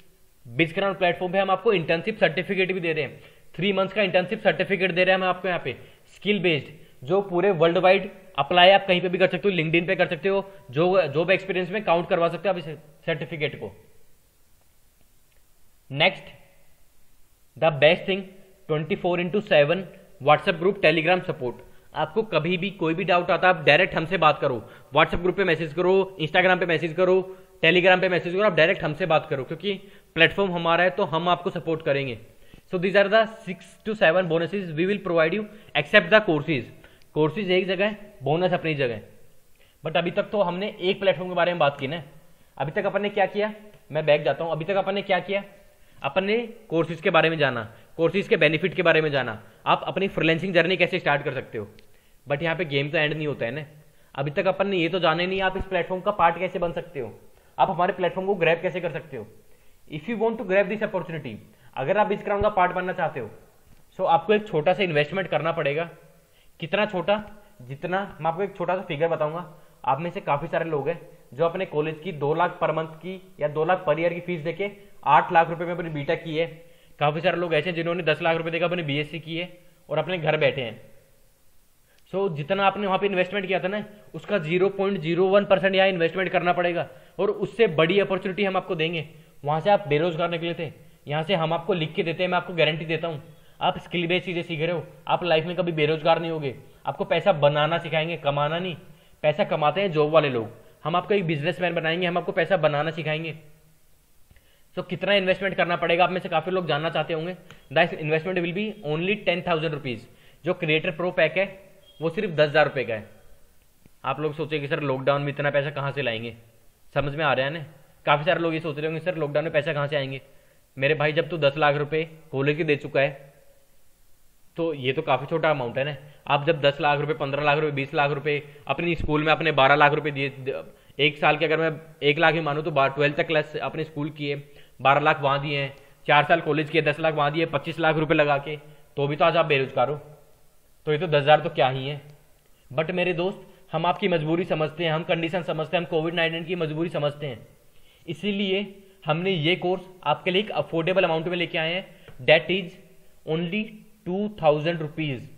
बिजक्राउंड प्लेटफॉर्म पे हम आपको इंटर्नशिप सर्टिफिकेट भी दे रहे हैं। 3 मंथ्स का इंटर्नशिप सर्टिफिकेट दे रहे हैं हम आपको यहाँ पे, स्किल बेस्ड, जो पूरे वर्ल्ड वाइड अप्लाई आप कहीं पे भी कर सकते हो, लिंक्डइन पे कर सकते हो, जो जॉब एक्सपीरियंस में काउंट करवा सकते हो आप इस सर्टिफिकेट को। Next, the best thing, 24/7 WhatsApp group, Telegram support. आपको कभी भी कोई भी डाउट आता है आप डायरेक्ट हमसे बात करो, व्हाट्सएप ग्रुप पे मैसेज करो, इंस्टाग्राम पे मैसेज करो, टेलीग्राम पे मैसेज करो, आप डायरेक्ट हमसे बात करो, क्योंकि प्लेटफॉर्म हमारा है तो हम आपको सपोर्ट करेंगे। So these are the 6 to 7 bonuses we will provide you except the courses. Courses एक जगह है, बोनस अपनी जगह। बट अभी तक तो हमने एक प्लेटफॉर्म के बारे में बात की ना। अभी तक अपन ने क्या किया, मैं बैक जाता हूं, अभी तक अपन ने क्या किया, अपन ने कोर्सेज के बारे में जाना कोर्सेज के बेनिफिट के बारे में जाना, आप अपनी फ्रीलांसिंग जर्नी कैसे स्टार्ट कर सकते हो। बट यहाँ पे गेम तो एंड नहीं होता है ना। अभी तक अपन ने ये तो जाने नहीं आप इस प्लेटफॉर्म का पार्ट कैसे बन सकते हो, आप हमारे प्लेटफॉर्म को ग्रैब कैसे कर सकते हो। If you want to grab this opportunity, अगर आप इस ग्राउंड का पार्ट बनना चाहते हो, सो आपको एक छोटा सा इन्वेस्टमेंट करना पड़ेगा। कितना छोटा, जितना मैं आपको एक छोटा सा फिगर बताऊंगा। आप में से काफी सारे लोग हैं जो अपने कॉलेज की 2 लाख पर मंथ की या 2 लाख पर ईयर की फीस देके 8 लाख रुपए में अपनी बीटेक की है। काफी सारे लोग ऐसे हैं जिन्होंने 10 लाख रुपए देकर अपनी बीएससी की है और अपने घर बैठे हैं। सो जितना आपने वहां पे इन्वेस्टमेंट किया था ना, उसका 0.01% यहाँ इन्वेस्टमेंट करना पड़ेगा और उससे बड़ी अपॉर्चुनिटी हम आपको देंगे। वहां से आप बेरोजगार निकले थे, यहाँ से हम आपको लिख के देते हैं, मैं आपको गारंटी देता हूँ। आप स्किल बेस्ड चीजें सीख रहे हो, आप लाइफ में कभी बेरोजगार नहीं होगे। आपको पैसा बनाना सिखाएंगे, कमाना नहीं। पैसा कमाते हैं जॉब वाले लोग, हम आपको एक बिजनेसमैन बनाएंगे, हम आपको पैसा बनाना सिखाएंगे। तो कितना इन्वेस्टमेंट करना पड़ेगा, आप में से काफी लोग जानना चाहते होंगे। That investment will be only 10,000 rupees. जो क्रिएटर प्रो पैक है वो सिर्फ 10,000 रुपए का है। आप लोग सोचेंगे सर लॉकडाउन में इतना पैसा कहाँ से लाएंगे, समझ में आ रहा है ना। काफी सारे लोग ये सोच रहे होंगे सर लॉकडाउन में पैसा कहाँ से आएंगे। मेरे भाई जब तू 10 लाख रुपए कॉलेज के दे चुका है तो ये तो काफी छोटा अमाउंट है ना। आप जब 10 लाख रुपए, 15 लाख रुपए, 20 लाख रुपए अपनी स्कूल में अपने 12 लाख रुपए दिए, एक साल के अगर मैं 1 लाख ही मानू तो 12th तक क्लास अपने स्कूल किए, 12 लाख वहां दिए हैं, 4 साल कॉलेज किए, 10 लाख वहां दिए, 25 लाख रुपए लगा के, तो भी तो आज आप बेरोजगार हो। तो ये तो 10,000 तो क्या ही है। बट मेरे दोस्त, हम आपकी मजबूरी समझते हैं, हम कंडीशन समझते हैं, हम कोविड-19 की मजबूरी समझते हैं। इसीलिए हमने ये कोर्स आपके लिए एक अफोर्डेबल अमाउंट में लेके आए हैं। That is only 2,000 rupees.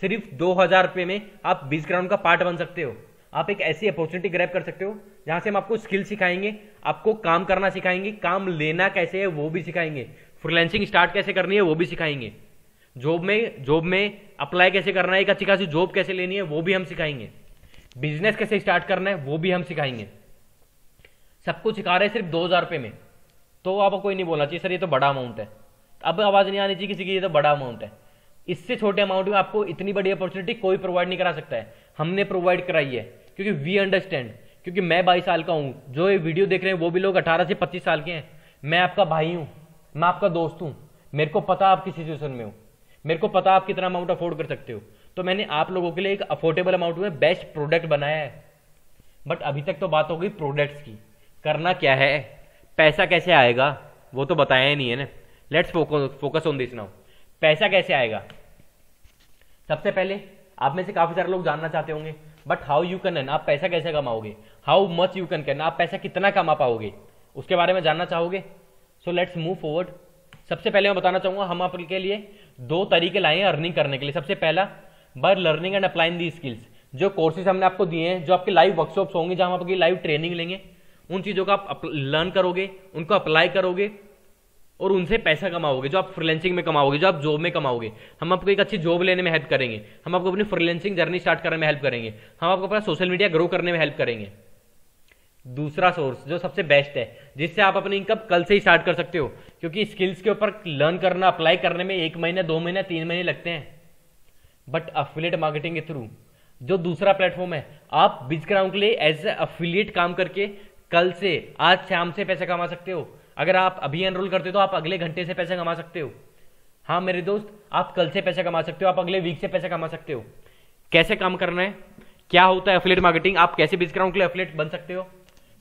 सिर्फ 2,000 रुपए में आप बीच ग्राउंड का पार्ट बन सकते हो। आप एक ऐसी अपॉर्चुनिटी ग्रैब कर सकते हो जहां से हम आपको स्किल सिखाएंगे, आपको काम करना सिखाएंगे, काम लेना कैसे है वो भी सिखाएंगे, फ्रीलांसिंग स्टार्ट कैसे करनी है वो भी सिखाएंगे, जॉब में अप्लाई कैसे करना है, एक अच्छी खासी जॉब कैसे लेनी है वो भी हम सिखाएंगे, बिजनेस कैसे स्टार्ट करना है वो भी हम सिखाएंगे। सब कुछ सिखा रहे हैं सिर्फ 2,000 रुपए में। तो आपको कोई नहीं बोलना चाहिए सर ये तो बड़ा अमाउंट है। अब आवाज नहीं आनी चाहिए किसी की ये तो बड़ा अमाउंट है। इससे छोटे अमाउंट में आपको इतनी बड़ी अपॉर्चुनिटी कोई प्रोवाइड नहीं करा सकता है, हमने प्रोवाइड कराई है। क्योंकि वी अंडरस्टैंड, क्योंकि मैं 22 साल का हूं, जो ये वीडियो देख रहे हैं वो भी लोग 18 से 25 साल के हैं। मैं आपका भाई हूं, मैं आपका दोस्त हूं, मेरे को पता आप किस सिचुएशन में हो, मेरे को पता आप कितना अमाउंट अफोर्ड कर सकते हो। तो मैंने आप लोगों के लिए एक अफोर्डेबल अमाउंट में बेस्ट प्रोडक्ट बनाया है। बट अभी तक तो बात हो गई प्रोडक्ट्स की, करना क्या है, पैसा कैसे आएगा वो तो बताया ही नहीं है ना। Let's focus on this now. पैसा कैसे आएगा। सबसे पहले आप में से काफी सारे लोग जानना चाहते होंगे but how you can earn, आप पैसा कैसे कमाओगे, how much you can earn, आप पैसा कितना कमा पाओगे, उसके बारे में जानना चाहोगे। सो लेट्स मूव फॉरवर्ड। सबसे पहले मैं बताना चाहूंगा हम आपके लिए 2 तरीके लाए हैं अर्निंग करने के लिए। सबसे पहला, by learning and applying the skills. जो कोर्सेज हमने आपको दिए हैं, जो आपके लाइव वर्कशॉप्स होंगे जहां हम आपकी लाइव ट्रेनिंग लेंगे, उन चीजों का आप लर्न करोगे, उनको अप्लाई करोगे और उनसे पैसा कमाओगे, जो आप फ्रीलांसिंग में कमाओगे, जो आप जॉब में कमाओगे। हम आपको एक अच्छी जॉब लेने में हेल्प करेंगे, हम आपको अपनी फ्रीलांसिंग जर्नी स्टार्ट करने में हेल्प करेंगे, हम आपको अपना सोशल मीडिया ग्रो करने में हेल्प करेंगे। दूसरा सोर्स जो सबसे बेस्ट है, जिससे आप अपनी इनकम कल से ही स्टार्ट कर सकते हो, क्योंकि स्किल्स के ऊपर लर्न करना, अप्लाई करने में 1 महीना, 2 महीना, 3 महीने लगते हैं। बट अफिलिएट मार्केटिंग के थ्रू जो दूसरा प्लेटफॉर्म है, आप बिजग्राउंड के लिए एज ए अफिलिएट काम करके कल से, आज शाम से पैसा कमा सकते हो। अगर आप अभी एनरोल करते हो तो आप अगले घंटे से पैसा कमा सकते हो। हाँ मेरे दोस्त, आप कल से पैसा कमा सकते हो, आप अगले वीक से पैसा कमा सकते हो। कैसे काम करना है, क्या होता है एफिलिएट मार्केटिंग, आप कैसे बिजग्राउंड के लिए एफिलिएट बन सकते हो।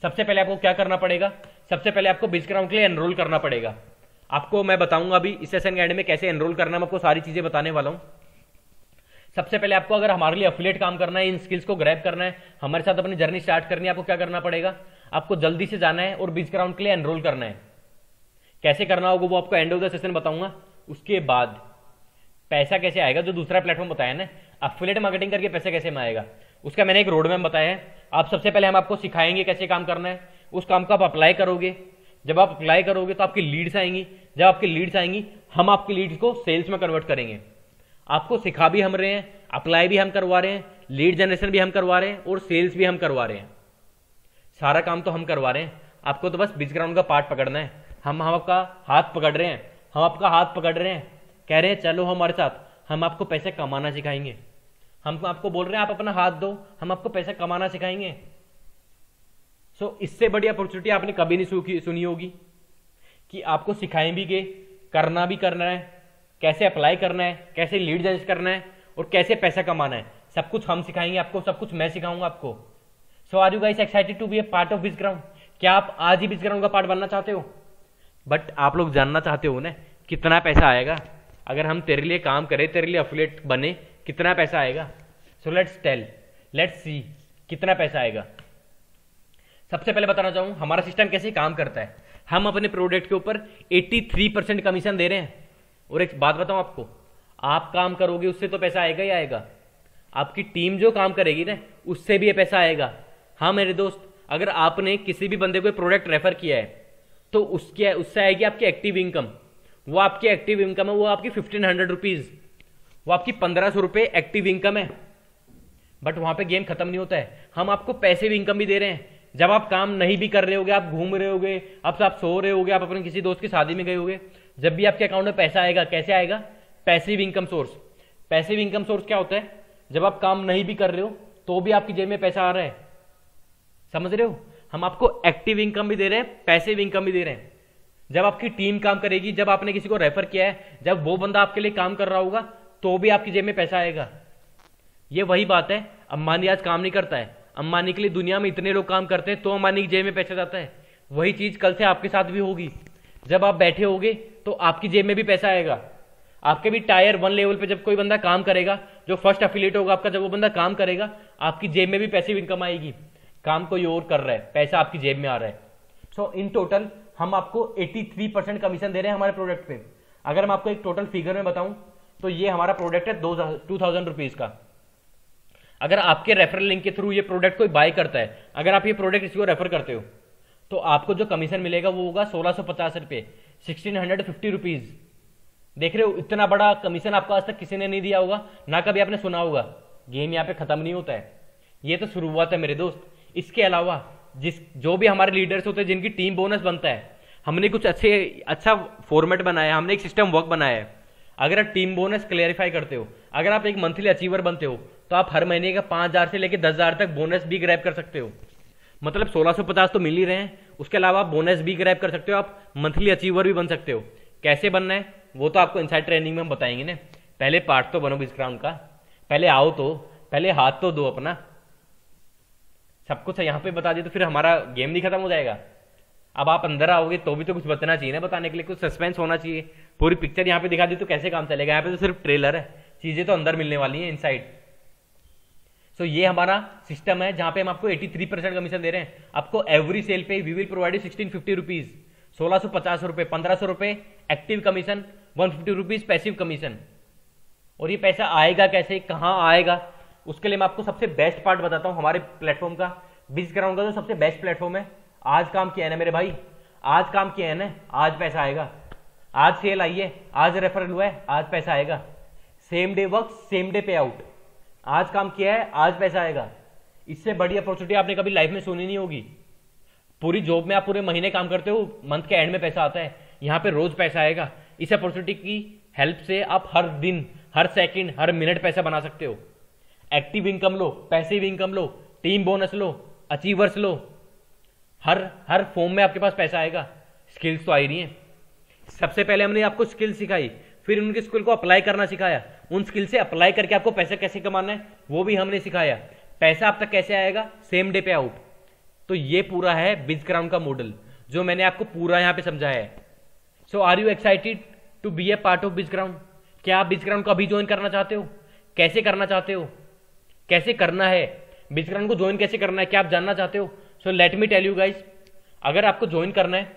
सबसे पहले आपको क्या करना पड़ेगा, सबसे पहले आपको बिजग्राउंड के लिए एनरोल करना पड़ेगा। आपको मैं बताऊंगा अभी इस सेशन के एंड में कैसे एनरोल करना है, मैं आपको सारी चीजें बताने वाला हूं। सबसे पहले आपको अगर हमारे लिए एफिलिएट काम करना है, इन स्किल्स को ग्रैब करना है, हमारे साथ अपनी जर्नी स्टार्ट करनी है, आपको क्या करना पड़ेगा, आपको जल्दी से जाना है और बिजग्राउंड के लिए एनरोल करना है। कैसे करना होगा वो आपको एंड ऑफ द सेशन बताऊंगा। उसके बाद पैसा कैसे आएगा, जो दूसरा प्लेटफॉर्म बताया ना, एफिलिएट मार्केटिंग करके पैसा कैसे आएगा, उसका मैंने एक रोड मैप बताया है। आप सबसे पहले हम आपको सिखाएंगे कैसे काम करना है, उस काम को आप अप्लाई करोगे। जब आप अप्लाई करोगे तो आपकी लीड्स आएंगी, जब आपकी लीड्स आएंगी हम आपकी लीड्स को सेल्स में कन्वर्ट करेंगे। आपको सिखा भी हम रहे हैं, अप्लाई भी हम करवा रहे हैं, लीड जनरेशन भी हम करवा रहे हैं और सेल्स भी हम करवा रहे हैं। सारा काम तो हम करवा रहे हैं, आपको तो बस बिजग्राउंड का पार्ट पकड़ना है। हम आपका हाथ पकड़ रहे हैं, हम आपका हाथ पकड़ रहे हैं, कह रहे हैं चलो हमारे साथ, हम आपको पैसे कमाना सिखाएंगे। हम आपको बोल रहे हैं आप अपना हाथ दो, हम आपको पैसा कमाना सिखाएंगे। सो इससे बड़ी अपॉर्चुनिटी आपने कभी नहीं सुनी होगी कि आपको सिखाएं भी गए, करना भी करना है कैसे अप्लाई करना है, कैसे लीड जनरेट करना है और कैसे पैसा कमाना है, सब कुछ हम सिखाएंगे आपको, सब कुछ मैं सिखाऊंगा आपको। So are you guys excited to be a part of Bizground? क्या आप आज ही बिजग्राउंड का पार्ट बनना चाहते हो? बट आप लोग जानना चाहते हो ना कितना पैसा आएगा अगर हम तेरे लिए काम करें, तेरे लिए अफिलिएट बने, कितना पैसा आएगा? सो लेट्स सी कितना पैसा आएगा। सबसे पहले बताना चाहूँ हमारा सिस्टम कैसे काम करता है। हम अपने प्रोडक्ट के ऊपर 83% कमीशन दे रहे हैं। और एक बात बताऊँ आपको, आप काम करोगे उससे तो पैसा आएगा ही आएगा, आपकी टीम जो काम करेगी ना उससे भी ये पैसा आएगा। हाँ मेरे दोस्त, अगर आपने किसी भी बंदे को प्रोडक्ट रेफर किया है तो उससे आएगी आपकी एक्टिव इनकम। वो आपकी एक्टिव इनकम है, वो आपकी 1500 रुपीज़, वो आपकी 1500 रुपये एक्टिव इनकम है। बट वहाँ पे गेम खत्म नहीं होता है, हम आपको पैसिव इनकम भी दे रहे हैं। जब आप काम नहीं भी कर रहे होगे, आप घूम रहे होगे, अब आप सो रहे होगे, आप अपने किसी दोस्त की शादी में गए होगे, जब भी आपके अकाउंट में पैसा आएगा, कैसे आएगा? Passive income source. Passive income source क्या होता है? जब आप काम नहीं भी कर रहे हो तो भी आपकी जेब में पैसा आ रहा है। समझ रहे हो? हम आपको एक्टिव इनकम भी दे रहे हैं, पैसिव इनकम भी दे रहे हैं। जब आपकी टीम काम करेगी, जब आपने किसी को रेफर किया है, जब वो बंदा आपके लिए काम कर रहा होगा तो भी आपकी जेब में पैसा आएगा। ये वही बात है, अंबानी आज काम नहीं करता है, अंबानी के लिए दुनिया में इतने लोग काम करते हैं तो अंबानी की जेब में पैसा जाता है। वही चीज कल से आपके साथ भी होगी। जब आप बैठे होगे तो आपकी जेब में भी पैसा आएगा। आपके भी टायर 1 लेवल पे जब कोई बंदा काम करेगा, जो फर्स्ट एफिलिएट होगा आपका, जब वो बंदा काम करेगा आपकी जेब में भी पैसिव इनकम आएगी। काम कोई और कर रहा है, पैसा आपकी जेब में आ रहा है। सो इन टोटल हम आपको 83% कमीशन दे रहे हैं हमारे प्रोडक्ट पे। अगर मैं आपको एक टोटल फिगर में बताऊं तो ये हमारा प्रोडक्ट है 2000 रुपीज का। अगर आपके रेफरल लिंक के थ्रू ये प्रोडक्ट कोई बाय करता है, अगर आप ये प्रोडक्ट किसी को रेफर करते हो तो आपको जो कमीशन मिलेगा वो होगा 1650 रुपये, 1650 रुपीज। देख रहे हो, इतना बड़ा कमीशन आपको आज तक किसी ने नहीं दिया होगा, ना कभी आपने सुना होगा। गेम यहाँ पे खत्म नहीं होता है, ये तो शुरुआत है मेरे दोस्त। इसके अलावा जो भी हमारे लीडर्स होते हैं जिनकी टीम बोनस बनता है, हमने कुछ अच्छा फॉर्मेट बनाया है, हमने एक सिस्टम वर्क बनाया है। अगर आप टीम बोनस क्लेरिफाई करते हो, अगर आप एक मंथली अचीवर बनते हो तो आप हर महीने का 5000 से लेकर 10,000 तक बोनस भी ग्रैब कर सकते हो। मतलब 1650 तो मिल ही रहे हैं, उसके अलावा आप बोनस भी ग्रैब कर सकते हो, आप मंथली अचीवर भी बन सकते हो। कैसे बनना है वो तो आपको इनसाइड ट्रेनिंग में हम बताएंगे ना। पहले पार्ट तो बनो बिजग्राउंड का, पहले आओ तो, पहले हाथ तो दो अपना। सब कुछ यहाँ पे बता दिए तो फिर हमारा गेम नहीं खत्म हो जाएगा। अब आप अंदर आओगे तो भी तो कुछ बचना चाहिए ना बताने के लिए, कुछ सस्पेंस होना चाहिए। पूरी पिक्चर यहाँ पे दिखा दी तो कैसे काम चलेगा? यहाँ पे तो सिर्फ ट्रेलर है, चीजें तो अंदर मिलने वाली हैं इनसाइड। सो ये हमारा सिस्टम है जहां पे हम आपको 83% कमीशन दे रहे हैं। आपको एवरी सेल पे वी विल प्रोवाइड 1650 रुपीज, 1650 रुपए, 1500 रुपए active commission, 150 rupees passive commission. और ये पैसा आएगा कैसे, कहाँ आएगा, उसके लिए मैं आपको सबसे बेस्ट पार्ट बताता हूं हमारे प्लेटफॉर्म का। बिजग्राउंड का जो सबसे बेस्ट प्लेटफॉर्म है, आज काम किया है ना मेरे भाई, आज काम किया है ना, आज पैसा आएगा। आज सेल आई है, आज रेफरल हुआ है, आज पैसा आएगा। Same day work, same day पे आउट। आज काम किया है, आज पैसा आएगा। इससे बड़ी अपॉर्चुनिटी आपने कभी लाइफ में सुनी नहीं होगी। पूरी जॉब में आप पूरे महीने काम करते हो, मंथ के एंड में पैसा आता है, यहाँ पे रोज पैसा आएगा। इस अपॉर्चुनिटी की हेल्प से आप हर दिन, हर सेकंड, हर मिनट पैसा बना सकते हो। एक्टिव इनकम लो, पैसिव इनकम लो, टीम बोनस लो, अचीवर्स लो, हर फॉर्म में आपके पास पैसा आएगा। स्किल्स तो आ ही रही हैं। सबसे पहले हमने आपको स्किल सिखाई, फिर उनकी स्किल को अप्लाई करना सिखाया, उन स्किल से अप्लाई करके आपको पैसे कैसे कमाना है वो भी हमने सिखाया। पैसा आप तक कैसे आएगा, सेम डे पे आउट। तो ये पूरा है बिजग्राउंड का मॉडल जो मैंने आपको पूरा यहाँ पे समझाया है। So are you excited to be a part of Bizground? क्या आप बिजग्राउंड को अभी ज्वाइन करना चाहते हो? कैसे करना चाहते हो, कैसे करना है, बिजग्राउंड को ज्वाइन कैसे करना है, क्या आप जानना चाहते हो? So let me tell you guys, अगर आपको ज्वाइन करना है,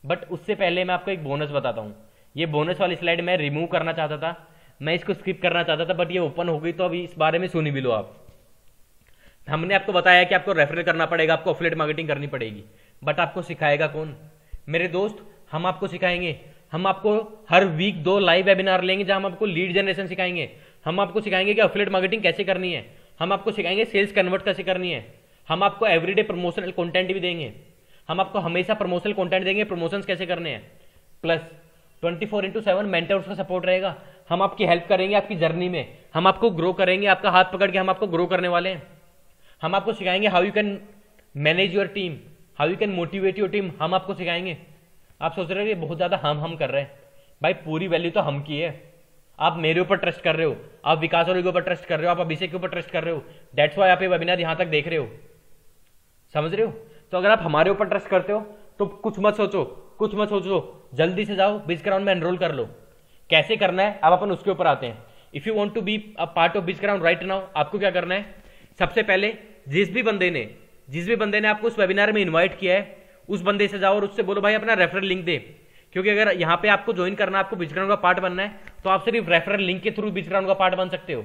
बट उससे पहले मैं आपको एक बोनस बताता हूँ। ये बोनस वाली स्लाइड मैं रिमूव करना चाहता था, मैं इसको स्किप करना चाहता था, बट ये ओपन हो गई तो अभी इस बारे में सुनी भी लो आप। हमने आपको बताया कि आपको रेफरल करना पड़ेगा, आपको एफिलिएट मार्केटिंग करनी पड़ेगी, बट आपको सिखाएगा कौन? मेरे दोस्त, हम आपको सिखाएंगे। हम आपको हर वीक 2 लाइव वेबिनार लेंगे जहां हम आपको लीड जनरेशन सिखाएंगे। हम आपको सिखाएंगे कि एफिलिएट मार्केटिंग कैसे करनी है। हम आपको सिखाएंगे सेल्स कन्वर्ट कैसे करनी है। हम आपको एवरीडे प्रमोशनल कंटेंट भी देंगे। हम आपको हमेशा प्रमोशनल कंटेंट देंगे, प्रमोशंस कैसे करने हैं। प्लस 24/7 मेंटर्स का सपोर्ट रहेगा। हम आपकी हेल्प करेंगे आपकी जर्नी में, हम आपको ग्रो करेंगे, आपका हाथ पकड़ के हम आपको ग्रो करने वाले हैं। हम आपको सिखाएंगे how you can manage your team, how you can motivate your team. हम आपको सिखाएंगे। आप सोच रहे हो ये बहुत ज्यादा हम कर रहे हैं, भाई पूरी वैल्यू तो हम की है। आप मेरे ऊपर ट्रस्ट कर रहे हो, आप विकास और के ऊपर ट्रस्ट कर रहे हो, आप अभिषेक के ऊपर ट्रस्ट कर रहे हो, दैट्स वाई आप ये वेबिनार यहां तक देख रहे हो, समझ रहे हो। तो अगर आप हमारे ऊपर ट्रस्ट करते हो तो कुछ मत सोचो, जल्दी से जाओ बिजग्राउंड में एनरोल कर लो। कैसे करना है अब अपन उसके ऊपर आते हैं। If you want to be a part of Bizground right now, आपको क्या करना है, सबसे पहले जिस भी बंदे ने आपको उस वेबिनार में इन्वाइट किया है उस बंदे से जाओ और उससे बोलो भाई अपना रेफरल लिंक दे। क्योंकि अगर यहाँ पे आपको ज्वाइन करना, आपको बिजग्राउंड का पार्ट बनना है, तो आप सिर्फ रेफरल लिंक के थ्रू बिजग्राउंड का पार्ट बन सकते हो।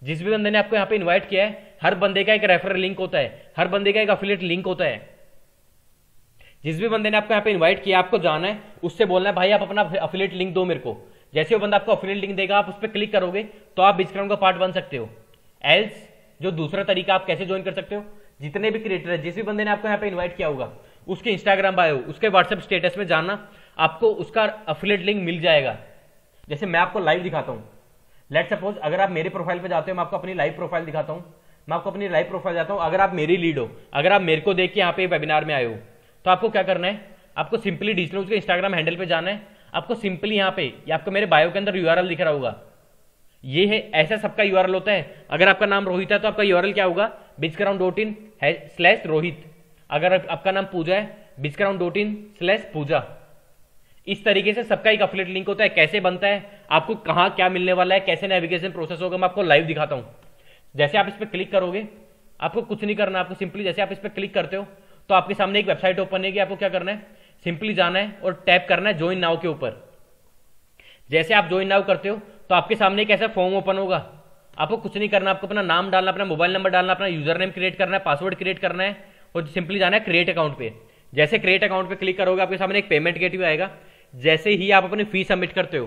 जिस भी बंदे ने आपको यहाँ पे इन्वाइट किया है, हर बंदे का एक रेफरल लिंक होता है, हर बंदे का एक अफिलिएट लिंक होता है। जिस भी बंदे ने आपको यहाँ पे इन्वाइट किया, आपको जाना है, उससे बोलना है भाई आप अपना अफिलिएट लिंक दो मेरे को। जैसे वो बंदा आपको अफिलिएट लिंक देगा, आप उस पर क्लिक करोगे तो आप बिजग्राउंड का पार्ट बन सकते हो। एल्स जो दूसरा तरीका आप कैसे ज्वाइन कर सकते हो, जितने भी क्रिएटर है, जिस भी बंदे ने आपको यहाँ पे इन्वाइट किया होगा, उसके इंस्टाग्राम बायो, उसके व्हाट्सएप स्टेटस में जाना, आपको उसका अफिलिएट लिंक मिल जाएगा। जैसे मैं आपको लाइव दिखाता हूँ, लेट सपोज अगर आप मेरे प्रोफाइल पे जाते हो, मैं आपको अपनी लाइव प्रोफाइल दिखाता हूँ, मैं आपको अपनी लाइव प्रोफाइल जाता हूँ। अगर आप मेरी लीड हो, अगर आप मेरे को देख के यहाँ पे वेबिनार में आए हो, तो आपको क्या करना है, आपको सिंपली डिजिटल उसके इंस्टाग्राम हैंडल पे जाना है। आपको सिंपली यहाँ पे, ये आपको मेरे बायो के अंदर यूआरएल दिख रहा होगा, ये है, ऐसा सबका यूआरएल होता है। अगर आपका नाम रोहित है तो आपका यूआरएल क्या होगा, bizground.in/rohit। अगर आपका नाम पूजा है, bizground.in/पूजा। इस तरीके से सबका एक अफिलिएट लिंक होता है। कैसे बनता है, आपको कहाँ क्या मिलने वाला है, कैसे नेविगेशन प्रोसेस होगा, मैं आपको लाइव दिखाता हूँ। जैसे आप इस पर क्लिक करोगे, आपको कुछ नहीं करना, आपको सिंपली जैसे आप इस पर क्लिक करते हो तो आपके सामने एक वेबसाइट ओपन होगी। आपको क्या करना है, सिंपली जाना है और टैप करना है ज्वाइन नाउ के ऊपर। जैसे आप ज्वाइन नाउ करते हो तो आपके सामने एक ऐसा फॉर्म ओपन होगा। आपको कुछ नहीं करना, आपको अपना नाम डालना, अपना मोबाइल नंबर डालना, अपना यूजर नेम क्रिएट करना है, पासवर्ड क्रिएट करना है और सिंपली जाना है क्रिएट अकाउंट पे। जैसे क्रिएट अकाउंट पे क्लिक करोगे, आपके सामने एक पेमेंट गेटवे आएगा। जैसे ही आप अपनी फीस सबमिट करते हो,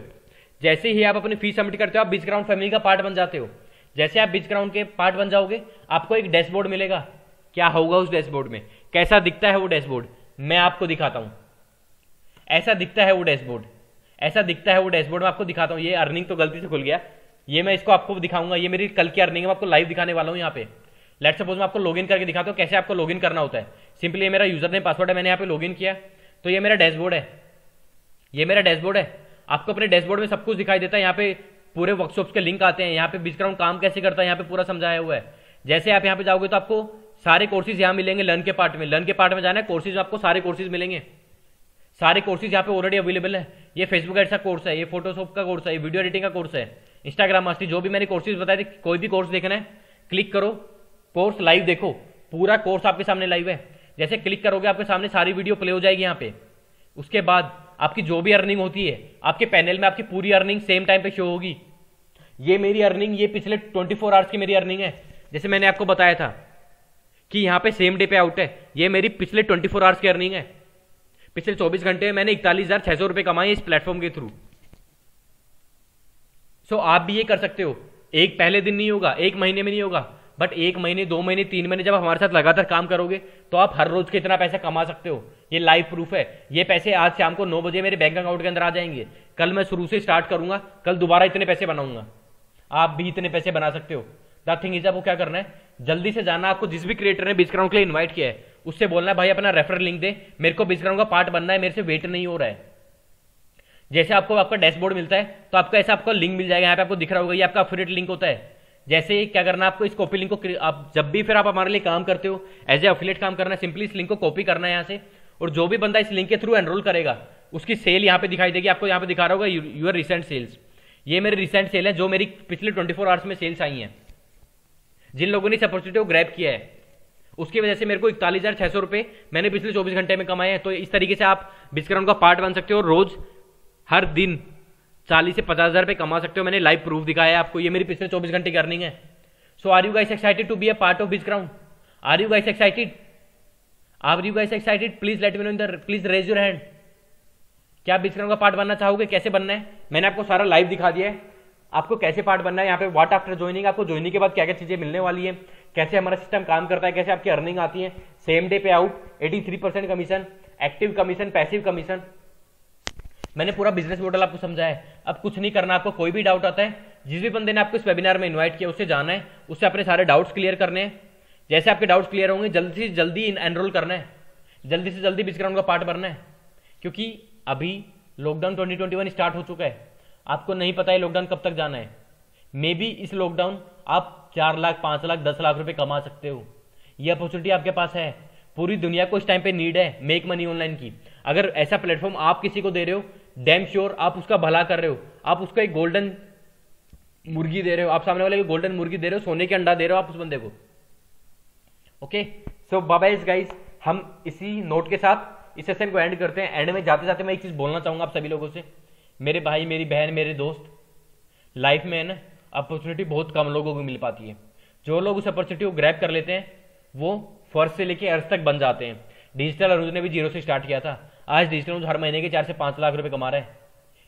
आप बिजग्राउंड फैमिली का पार्ट बन जाते हो। जैसे आप बिजग्राउंड के पार्ट बन जाओगे, आपको एक डैशबोर्ड मिलेगा। क्या होगा उस डैशबोर्ड में, कैसा दिखता है वो डैशबोर्ड, मैं आपको दिखाता हूं। ऐसा दिखता है वो डैशबोर्ड, मैं आपको दिखाता हूं। ये अर्निंग तो गलती से खुल गया, ये मैं इसको आपको दिखाऊंगा। ये मेरी कल की अर्निंग है, मैं आपको लाइव दिखाने वाला हूं यहाँ पे। लेट्स सपोज मैं आपको लॉगिन करके दिखाता हूं कैसे आपको लॉगिन करना होता है। सिंपली ये मेरा यूजर नेम पासवर्ड है, मैंने यहाँ पे लॉगिन किया तो ये मेरा डैशबोर्ड है। आपको अपने डैशबोर्ड में सब कुछ दिखाई देता है। यहाँ पे पूरे वर्कशॉप्स के लिंक आते हैं, यहाँ पे बिजग्राउंड काम कैसे करता है यहाँ पे पूरा समझाया हुआ है। जैसे आप यहाँ पे जाओगे तो आपको सारे कोर्सेज यहाँ मिलेंगे। लर्न के पार्ट में जाना है, कोर्सेज में आपको सारे कोर्सेज मिलेंगे। सारे कोर्सेज यहाँ पे ऑलरेडी अवेलेबल है। ये फेसबुक एड्स का कोर्स है, ये फोटोशॉप का कोर्स है, ये वीडियो एडिटिंग का कोर्स है, इंस्टाग्राम मास्टरी, जो भी मैंने कोर्सेज बताए थे। कोई भी कोर्स देखना है क्लिक करो, कोर्स लाइव देखो, पूरा कोर्स आपके सामने लाइव है। जैसे क्लिक करोगे आपके सामने सारी वीडियो प्ले हो जाएगी यहाँ पे। उसके बाद आपकी जो भी अर्निंग होती है, आपके पैनल में आपकी पूरी अर्निंग सेम टाइम पे शो होगी। ये मेरी अर्निंग, ये पिछले 24 आवर्स की मेरी अर्निंग है। जैसे मैंने आपको बताया था कि यहाँ पे सेम डे पे आउट है, ये मेरी पिछले 24 आवर्स की अर्निंग है। पिछले 24 घंटे में मैंने 41,600 रुपए कमाए इस प्लेटफॉर्म के थ्रू। सो आप भी ये कर सकते हो। एक पहले दिन नहीं होगा, एक महीने में नहीं होगा, बट 1 महीने, 2 महीने, 3 महीने जब हमारे साथ लगातार काम करोगे तो आप हर रोज कितना पैसा कमा सकते हो। ये लाइव प्रूफ है। ये पैसे आज शाम को 9 बजे मेरे बैंक अकाउंट के अंदर आ जाएंगे। कल मैं शुरू से स्टार्ट करूंगा, कल दोबारा इतने पैसे बनाऊंगा। आप भी इतने पैसे बना सकते हो। द थिंग इज, आपको क्या करना है, जल्दी से जाना। आपको जिस भी क्रिएटर ने बिजग्राउंड के लिए इन्वाइट किया है उससे बोलना है भाई अपना रेफरल लिंक दे, मेरे को बिजग्राउंड का पार्ट बनना है, मेरे से वेट नहीं हो रहा है। जैसे आपको आपका डैशबोर्ड मिलता है तो आपको ऐसा आपका लिंक मिल जाएगा। यहाँ पे आपको दिख रहा होगा, ये आपका अफिलिएट लिंक होता है। जैसे ही क्या करना है आपको, इस कॉपी लिंक को आप जब भी फिर आप हमारे लिए काम करते हो, एज ए अफिलिएट काम करना है, सिंपली इस लिंक को कॉपी करना है यहाँ से। और जो भी बंदा इस लिंक के थ्रू एनरोल करेगा उसकी सेल यहाँ पे दिखाई देगी। आपको यहाँ पे दिखा रहा होगा यूर रिसेंट सेल्स। ये मेरी रिसेंट सेल है जो मेरी पिछले 24 आवर्स में सेल्स आई हैं। जिन लोगों ने इस अपॉर्चुनिटी को ग्रैब किया है उसकी वजह से मेरे को 41,600 रुपए मैंने पिछले 24 घंटे में कमाए हैं। तो इस तरीके से आप बिजग्राउंड का पार्ट बन सकते हो। रोज हर दिन 40 से 50,000 रुपए कमा सकते हो। मैंने लाइव प्रूफ दिखाया है आपको। ये मेरी पिछले 24 घंटे की अर्निंग है। So are you guys excited to be a part of Bizground? Are you guys excited? Please let me know, please raise your hand. क्या आप बिजग्राउंड का पार्ट बनना चाहोगे? कैसे बनना है मैंने आपको सारा लाइव दिखा दिया है। आपको कैसे पार्ट बनना है, यहाँ पे व्हाट आफ्टर ज्वाइनिंग, आपको ज्वाइनिंग के बाद क्या क्या चीजें मिलने वाली है, कैसे हमारा सिस्टम काम करता है, कैसे आपकी अर्निंग आती है, सेम डे पे out, 83% commission, active commission, passive commission. मैंने पूरा बिजनेस मॉडल आपको समझाया है। अब कुछ नहीं करना। आपको कोई भी डाउट आता है, जिस भी बंदे ने आपको इस वेबिनार में इन्वाइट किया उससे जाना है, उससे अपने सारे डाउट्स क्लियर करने हैं। जैसे आपके डाउट्स क्लियर होंगे, जल्दी से जल्दी एनरोल करना है, जल्दी से जल्दी बिजग्राउंड का पार्ट बनना है। क्योंकि अभी लॉकडाउन 2021 स्टार्ट हो चुका है, आपको नहीं पता है लॉकडाउन कब तक जाना है। मे बी इस लॉकडाउन आप 4 लाख 5 लाख 10 लाख रुपए कमा सकते हो। ये अपॉर्चुनिटी आपके पास है। पूरी दुनिया को इस टाइम पे नीड है मेक मनी ऑनलाइन की। अगर ऐसा प्लेटफॉर्म आप किसी को दे रहे हो, डैम श्योर आप उसका भला कर रहे हो। आप उसको एक गोल्डन मुर्गी दे रहे हो, आप सामने वाले को गोल्डन मुर्गी दे रहे हो, सोने के अंडा दे रहे हो आप उस बंदे को। ओके, सो बाय बाय गाइस, हम इसी नोट के साथ इस सेशन को एंड करते हैं। एंड में जाते जाते मैं एक चीज बोलना चाहूंगा आप सभी लोगों से, मेरे भाई मेरी बहन मेरे दोस्त, लाइफ में है ना अपॉर्चुनिटी बहुत कम लोगों को मिल पाती है। जो लोग उस अपॉर्चुनिटी को ग्रैब कर लेते हैं वो फर्स्ट से लेके अर्थ तक बन जाते हैं। डिजिटल अनुज ने भी 0 से स्टार्ट किया था, आज डिजिटल अनुज हर महीने के 4 से 5 लाख रुपए कमा रहा है,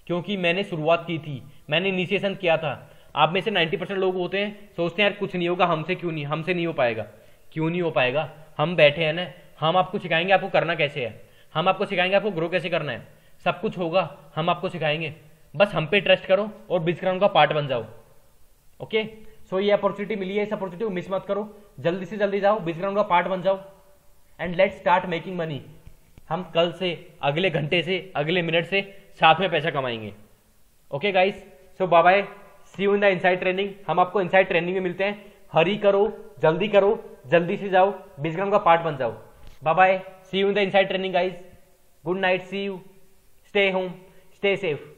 क्योंकि मैंने शुरुआत की थी, मैंने इनिशिएशन किया था। आप में से 90% लोग होते हैं सोचते हैं यार कुछ नहीं होगा, हमसे नहीं हो पाएगा। क्यों नहीं हो पाएगा? हम बैठे हैं ना, हम आपको सिखाएंगे आपको करना कैसे है, हम आपको सिखाएंगे आपको ग्रो कैसे करना है, सब कुछ होगा, हम आपको सिखाएंगे। बस हम पे ट्रस्ट करो और बिजग्राउंड का पार्ट बन जाओ। ओके, सो ये अपॉर्चुनिटी मिली है, इस अपॉर्चुनिटी को मिस मत करो, जल्दी से जल्दी जाओ, बिजग्राउंड का पार्ट बन जाओ and let's start making money. हम कल से, अगले घंटे से, अगले मिनट से साथ में पैसा कमाएंगे। Okay guys, so bye bye, see you in the inside training. हम आपको इनसाइड ट्रेनिंग में मिलते हैं। हरी करो, जल्दी से जाओ, बिजग्राउंड का पार्ट बन जाओ। Bye bye, see you in the inside training guys, good night, see you, stay home, stay safe.